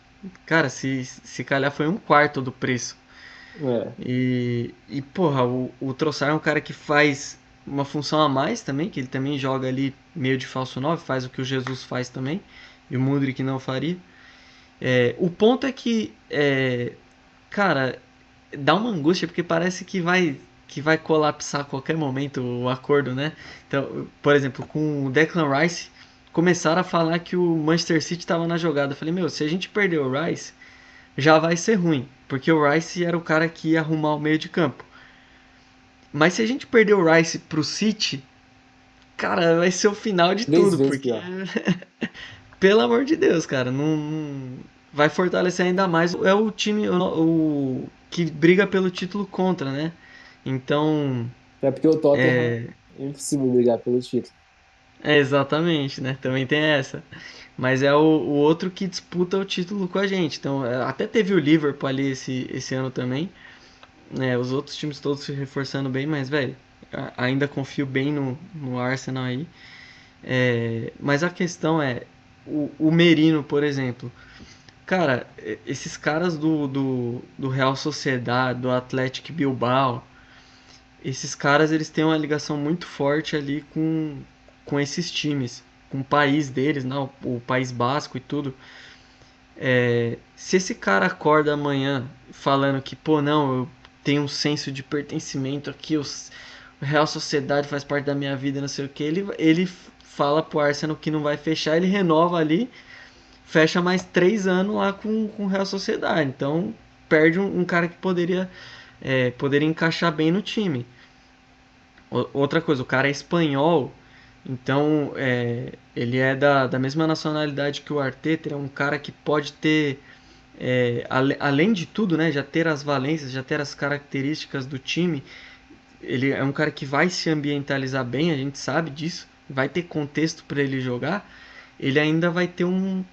cara, se calhar foi um quarto do preço. é. E porra, o Trossard é um cara que faz uma função a mais também, que ele também joga ali meio de falso 9, faz o que o Jesus faz também, e o Mudryk não faria. O ponto é que, cara, dá uma angústia porque parece que vai colapsar a qualquer momento o acordo, né? Então, por exemplo, com o Declan Rice, começaram a falar que o Manchester City estava na jogada. Eu falei, meu, se a gente perder o Rice, já vai ser ruim, porque o Rice era o cara que ia arrumar o meio de campo. Mas se a gente perder o Rice pro City, cara, vai ser o final de Três tudo, vezes porque pior. pelo amor de Deus, cara, vai fortalecer ainda mais. É o time que briga pelo título contra, né? Então, É porque o Tottenham é, é impossível brigar pelo título. exatamente, né? Também tem essa. Mas é o outro que disputa o título com a gente. Então, até teve o Liverpool ali esse ano também. Os outros times todos se reforçando bem, mas, velho, ainda confio bem no Arsenal aí. Mas a questão é, o Merino, por exemplo. Cara, esses caras do Real Sociedad, do Athletic Bilbao, esses caras eles têm uma ligação muito forte ali com esses times, com o país deles, não, o País Basco e tudo. Se esse cara acorda amanhã falando que, pô, não, eu tenho um senso de pertencimento aqui, o Real Sociedade faz parte da minha vida, não sei o que, ele fala pro Arsenal que não vai fechar, ele renova ali, fecha mais 3 anos lá com o Real Sociedade. Então perde um cara que poderia encaixar bem no time. Outra coisa, o cara é espanhol, então ele é da mesma nacionalidade que o Arteta, ele é um cara que pode ter, além de tudo, né, já ter as valências, já ter as características do time. Ele é um cara que vai se ambientalizar bem, a gente sabe disso, vai ter contexto para ele jogar. Ele ainda vai ter uma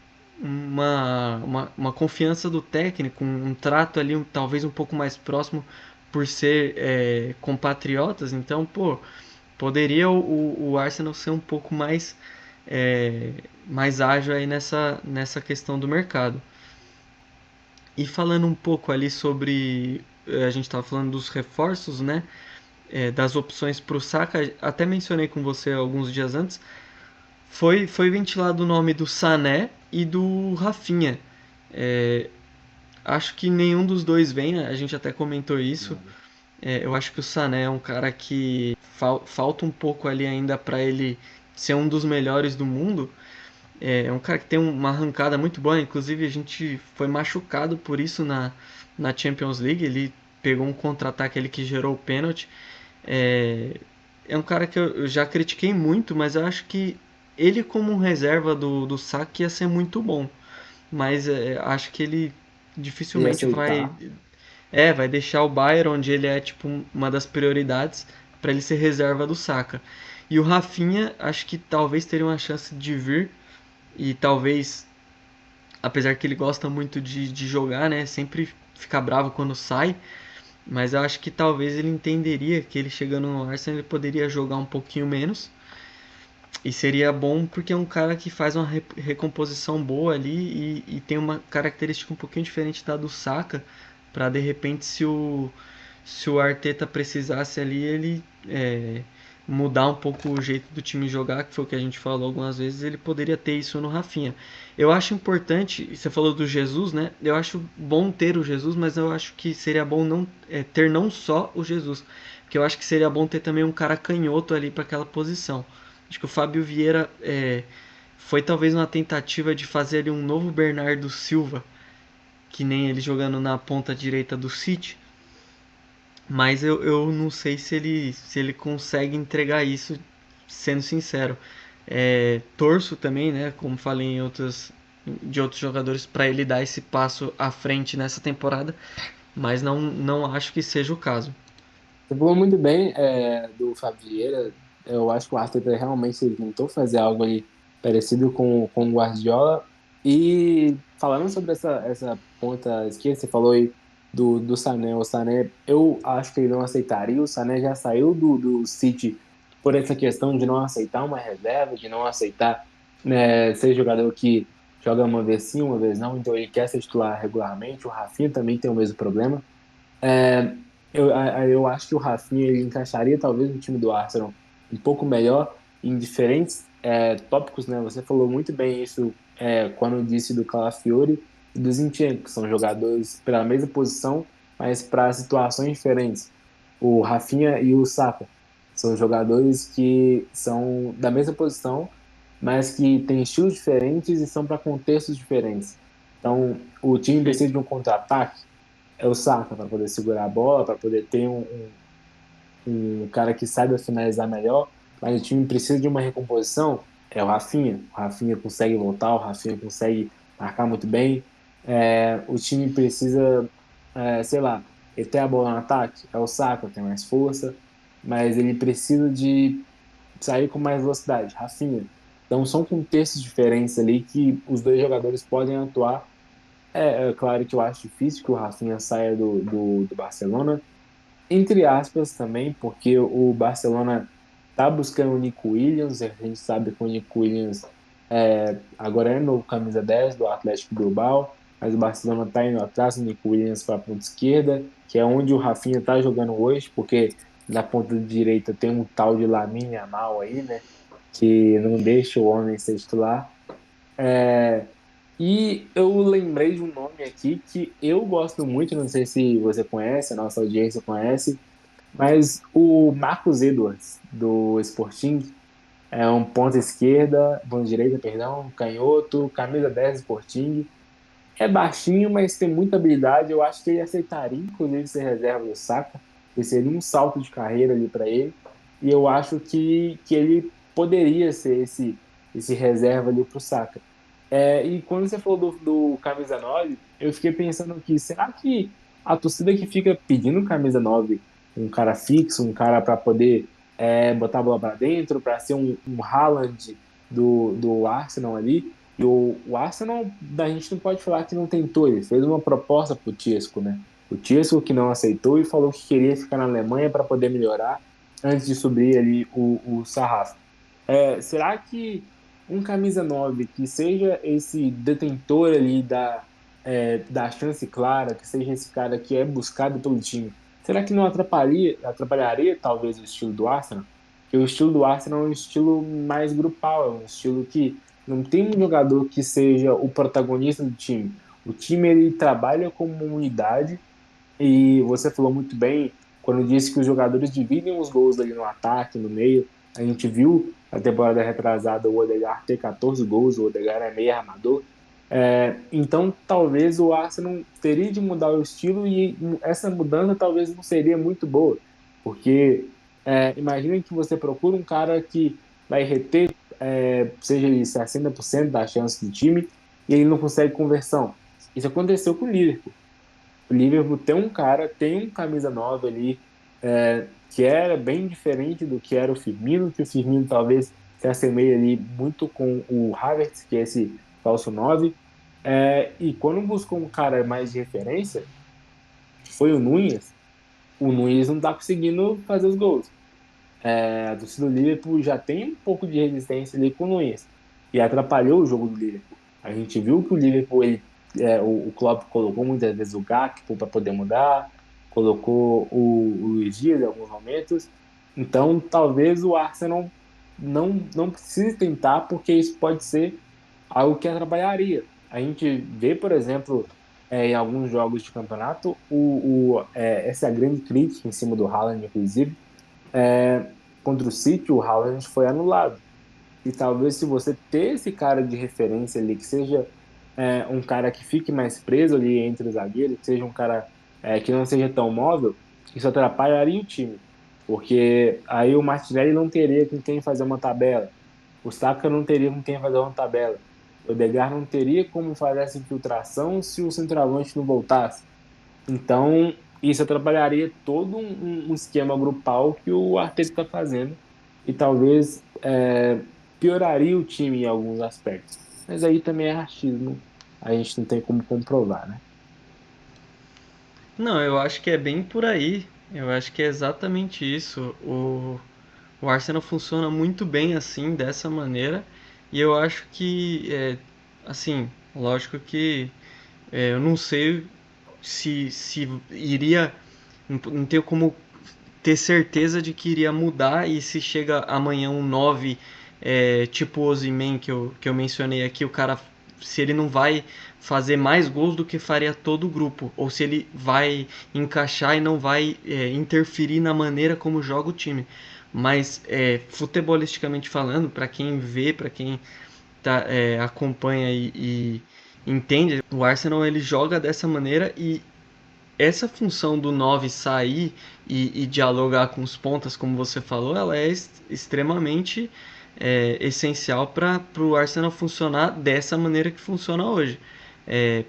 confiança do técnico, um trato ali talvez um pouco mais próximo por ser compatriotas. Então, pô, poderia o Arsenal ser um pouco mais ágil aí nessa questão do mercado. E falando um pouco ali sobre. A gente estava falando dos reforços, né? Das opções para o Saka, até mencionei com você alguns dias antes. Foi ventilado o nome do Sané e do Rafinha. É, Acho que nenhum dos dois vem, né? A gente até comentou isso. Eu acho que o Sané é um cara que falta um pouco ali ainda para ele ser um dos melhores do mundo. É um cara que tem uma arrancada muito boa, inclusive a gente foi machucado por isso na Champions League. Ele pegou um contra-ataque ali que gerou o pênalti. É, é um cara que eu já critiquei muito, mas eu acho que ele como um reserva do Saka ia ser muito bom. Mas acho que ele E dificilmente vai aceitar. vai deixar o Bayern, onde ele é tipo uma das prioridades, para ele ser reserva do Saka. E o Rafinha, acho que talvez teria uma chance de vir e talvez, apesar que ele gosta muito de jogar, né, sempre fica bravo quando sai, mas eu acho que talvez ele entenderia que ele chegando no Arsenal ele poderia jogar um pouquinho menos. E seria bom porque é um cara que faz uma recomposição boa ali e tem uma característica um pouquinho diferente da do Saka, para de repente se o Arteta precisasse ali ele mudar um pouco o jeito do time jogar, que foi o que a gente falou algumas vezes, ele poderia ter isso no Rafinha. Eu acho importante, você falou do Jesus, né? Eu acho bom ter o Jesus, mas eu acho que seria bom não ter não só o Jesus, porque eu acho que seria bom ter também um cara canhoto ali para aquela posição. Acho que o Fábio Vieira foi talvez uma tentativa de fazer ali um novo Bernardo Silva, que nem ele jogando na ponta direita do City, mas eu não sei se ele consegue entregar isso, sendo sincero. Torço também, né, como falei de outros jogadores, para ele dar esse passo à frente nessa temporada, mas não acho que seja o caso. Você falou muito bem do Fábio Vieira. Eu acho que o Arteta realmente ele tentou fazer algo aí parecido com o Guardiola. E falando sobre essa ponta esquerda, você falou aí do Sané. O Sané, eu acho que ele não aceitaria. O Sané já saiu do City por essa questão de não aceitar uma reserva, de não aceitar, né, ser jogador que joga uma vez sim, uma vez não. Então ele quer ser titular regularmente. O Rafinha também tem o mesmo problema. É, eu acho que o Rafinha ele encaixaria talvez no time do Arsenal um pouco melhor em diferentes tópicos, né? Você falou muito bem isso quando disse do Calafiori e do Zinchenko, que são jogadores pela mesma posição, mas para situações diferentes. O Rafinha e o Saka são jogadores que são da mesma posição, mas que têm estilos diferentes e são para contextos diferentes. Então, o time Sim. precisa de um contra-ataque, é o Saka para poder segurar a bola, para poder ter um cara que saiba finalizar melhor, mas o time precisa de uma recomposição, é o Rafinha. O Rafinha consegue voltar, o Rafinha consegue marcar muito bem. O time precisa, sei lá, ele tem a bola no ataque, é o Saka, tem mais força, mas ele precisa de sair com mais velocidade, Rafinha. Então são contextos diferentes ali que os dois jogadores podem atuar. É claro que eu acho difícil que o Rafinha saia do Barcelona, entre aspas também, porque o Barcelona tá buscando o Nico Williams, a gente sabe que o Nico Williams agora é novo camisa 10 do Atlético Bilbao, mas o Barcelona tá indo atrás do Nico Williams para a ponta esquerda, que é onde o Rafinha tá jogando hoje, porque na ponta direita tem um tal de Lamine Yamal aí, né, que não deixa o homem ser titular. É, E eu lembrei de um nome aqui que eu gosto muito, não sei se você conhece, a nossa audiência conhece, mas o Marcos Edwards, do Sporting, é um ponta esquerda, ponta direita, perdão, canhoto, camisa 10 do Sporting. É baixinho, mas tem muita habilidade. Eu acho que ele aceitaria, inclusive, ser reserva do Saka, que seria um salto de carreira ali para ele. E eu acho que ele poderia ser esse reserva ali para o Saka. E quando você falou do camisa 9, eu fiquei pensando aqui, será que a torcida que fica pedindo camisa 9, um cara fixo, um cara para poder botar a bola para dentro, para ser um Haaland do Arsenal ali, e o Arsenal, a gente não pode falar que não tentou, ele fez uma proposta para o Tiesco, né? O Tiesco que não aceitou e falou que queria ficar na Alemanha para poder melhorar antes de subir ali o sarrafo. Será que um camisa 9 que seja esse detentor ali da chance clara, que seja esse cara que é buscado pelo time, será que não atrapalharia talvez o estilo do Arsenal? Porque o estilo do Arsenal é um estilo mais grupal, é um estilo que não tem um jogador que seja o protagonista do time. O time ele trabalha como uma unidade e você falou muito bem quando disse que os jogadores dividem os gols ali no ataque, no meio. A gente viu na temporada retrasada o Odegaard ter 14 gols, o Odegaard é meio armador. Então, talvez o Arsenal teria de mudar o estilo e essa mudança talvez não seria muito boa, porque imagina que você procura um cara que vai reter, seja ele 60% da chance do time e ele não consegue conversão. Isso aconteceu com o Liverpool. O Liverpool tem um cara, tem um camisa 9 ali, que era bem diferente do que era o Firmino, que o Firmino talvez se assemelhe ali muito com o Havertz, que é esse falso 9. E quando buscou um cara mais de referência, que foi o Nunes não está conseguindo fazer os gols. A torcida do Liverpool já tem um pouco de resistência ali com o Nunes. E atrapalhou o jogo do Liverpool. A gente viu que o Liverpool, o Klopp colocou muitas vezes o Gakpo para poder mudar, colocou o Luiz Dias em alguns momentos. Então, talvez o Arsenal não precise tentar, porque isso pode ser algo que atrapalharia. A gente vê, por exemplo, em alguns jogos de campeonato, essa é a grande crítica em cima do Haaland, inclusive, contra o City, o Haaland foi anulado. E talvez se você ter esse cara de referência ali, que seja um cara que fique mais preso ali entre os zagueiros, que seja um cara que não seja tão móvel, isso atrapalharia o time. Porque aí o Martinelli não teria com quem fazer uma tabela. O Saka não teria com quem fazer uma tabela. O Odegaard não teria como fazer essa infiltração se o centroavante não voltasse. Então, isso atrapalharia todo um esquema grupal que o Arteta está fazendo e talvez pioraria o time em alguns aspectos. Mas aí também é achismo, a gente não tem como comprovar, né? Não, eu acho que é bem por aí. Eu acho que é exatamente isso. O Arsenal funciona muito bem assim, dessa maneira. E eu acho que, assim, lógico que eu não sei se iria. Não tenho como ter certeza de que iria mudar e se chega amanhã um 9 tipo o Osimhen que eu mencionei aqui, o cara se ele não vai fazer mais gols do que faria todo o grupo, ou se ele vai encaixar e não vai interferir na maneira como joga o time. Mas futebolisticamente falando, para quem vê, para quem acompanha e entende, o Arsenal ele joga dessa maneira e essa função do 9 sair e dialogar com os pontas, como você falou, ela é extremamente essencial para o Arsenal funcionar dessa maneira que funciona hoje.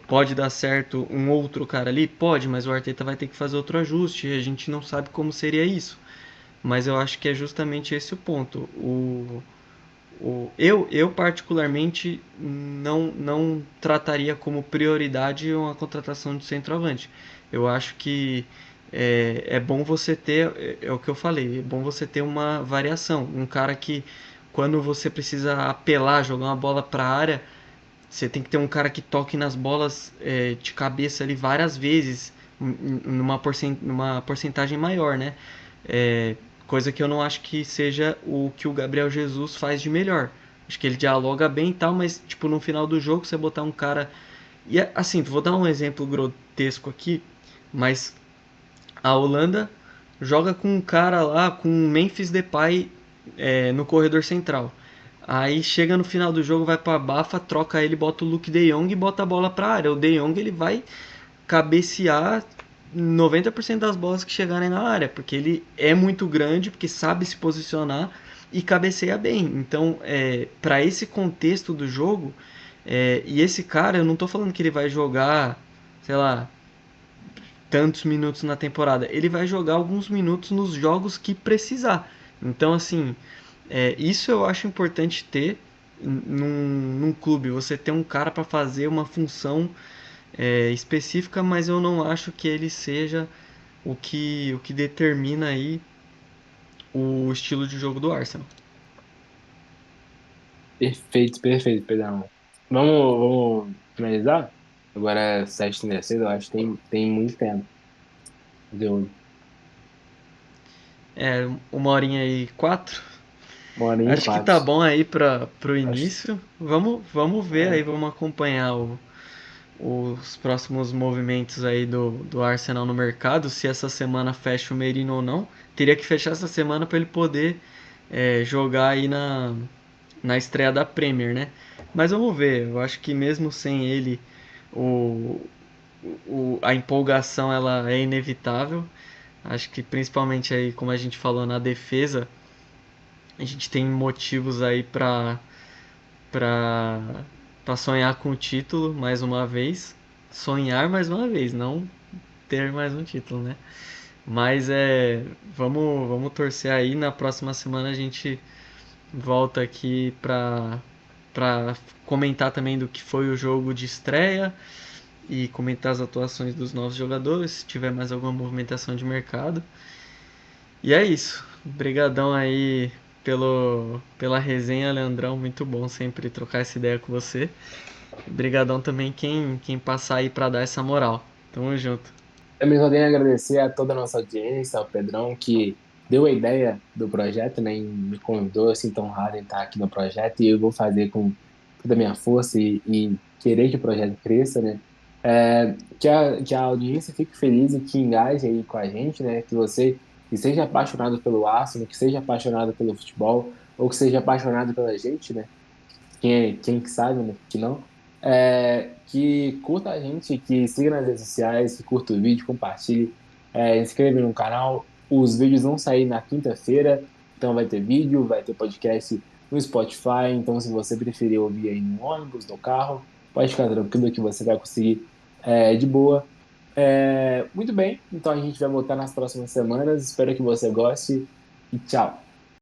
Pode dar certo um outro cara ali? Pode, mas o Arteta vai ter que fazer outro ajuste e a gente não sabe como seria isso. Mas eu acho que é justamente esse o ponto. Eu particularmente não trataria como prioridade uma contratação de centroavante. Eu acho que é bom você ter, é o que eu falei, é bom você ter uma variação. Um cara que, quando você precisa apelar, jogar uma bola para a área, você tem que ter um cara que toque nas bolas de cabeça ali várias vezes, numa porcentagem maior, né? É, coisa que eu não acho que seja o que o Gabriel Jesus faz de melhor. Acho que ele dialoga bem e tal, mas tipo, no final do jogo você botar um cara. E assim, vou dar um exemplo grotesco aqui, mas a Holanda joga com um cara lá, com o Memphis Depay no corredor central. Aí chega no final do jogo, vai pra Bafa, troca ele, bota o Luke De Jong e bota a bola pra área. O De Jong ele vai cabecear 90% das bolas que chegarem na área, porque ele é muito grande, porque sabe se posicionar e cabeceia bem. Então, para esse contexto do jogo, e esse cara, eu não tô falando que ele vai jogar, sei lá, tantos minutos na temporada. Ele vai jogar alguns minutos nos jogos que precisar. Então, assim, isso eu acho importante ter num clube. Você ter um cara para fazer uma função específica, mas eu não acho que ele seja o que determina aí o estilo de jogo do Arsenal. Perfeito, perfeito, Pedrão. Vamos finalizar? Agora é 7h36, eu acho que tem muito tempo. Deu É, 1 horinha e 4. 1h04. Acho que tá bom aí para pro Acho, início. Vamos ver aí, é, vamos acompanhar os próximos movimentos aí do Arsenal no mercado, se essa semana fecha o Merino ou não. Teria que fechar essa semana para ele poder jogar aí na estreia da Premier, né? Mas vamos ver, eu acho que mesmo sem ele, o, a empolgação ela é inevitável. Acho que principalmente aí, como a gente falou na defesa, a gente tem motivos aí para para sonhar com o título mais uma vez. Sonhar mais uma vez, não ter mais um título, né? Mas vamos torcer aí. Na próxima semana a gente volta aqui para comentar também do que foi o jogo de estreia e comentar as atuações dos novos jogadores, se tiver mais alguma movimentação de mercado. E é isso. Obrigadão aí pela resenha, Leandrão. Muito bom sempre trocar essa ideia com você. Obrigadão também quem passar aí para dar essa moral. Tamo junto. também só tenho a agradecer a toda a nossa audiência, ao Pedrão, que deu a ideia do projeto, né, e me convidou assim tão raro em estar aqui no projeto, e eu vou fazer com toda a minha força e querer que o projeto cresça, né? Que a audiência fique feliz e que engaje aí com a gente, né? Que você que seja apaixonado pelo Arsenal, que seja apaixonado pelo futebol, ou que seja apaixonado pela gente, né? Quem que sabe, né? Que não. Que curta a gente, que siga nas redes sociais, que curta o vídeo, compartilhe, inscreva no canal. Os vídeos vão sair na quinta-feira, então vai ter vídeo, vai ter podcast no Spotify. Então, se você preferir ouvir aí no ônibus, no carro, pode ficar tranquilo que você vai conseguir de boa. Muito bem, então a gente vai voltar nas próximas semanas. Espero que você goste e tchau.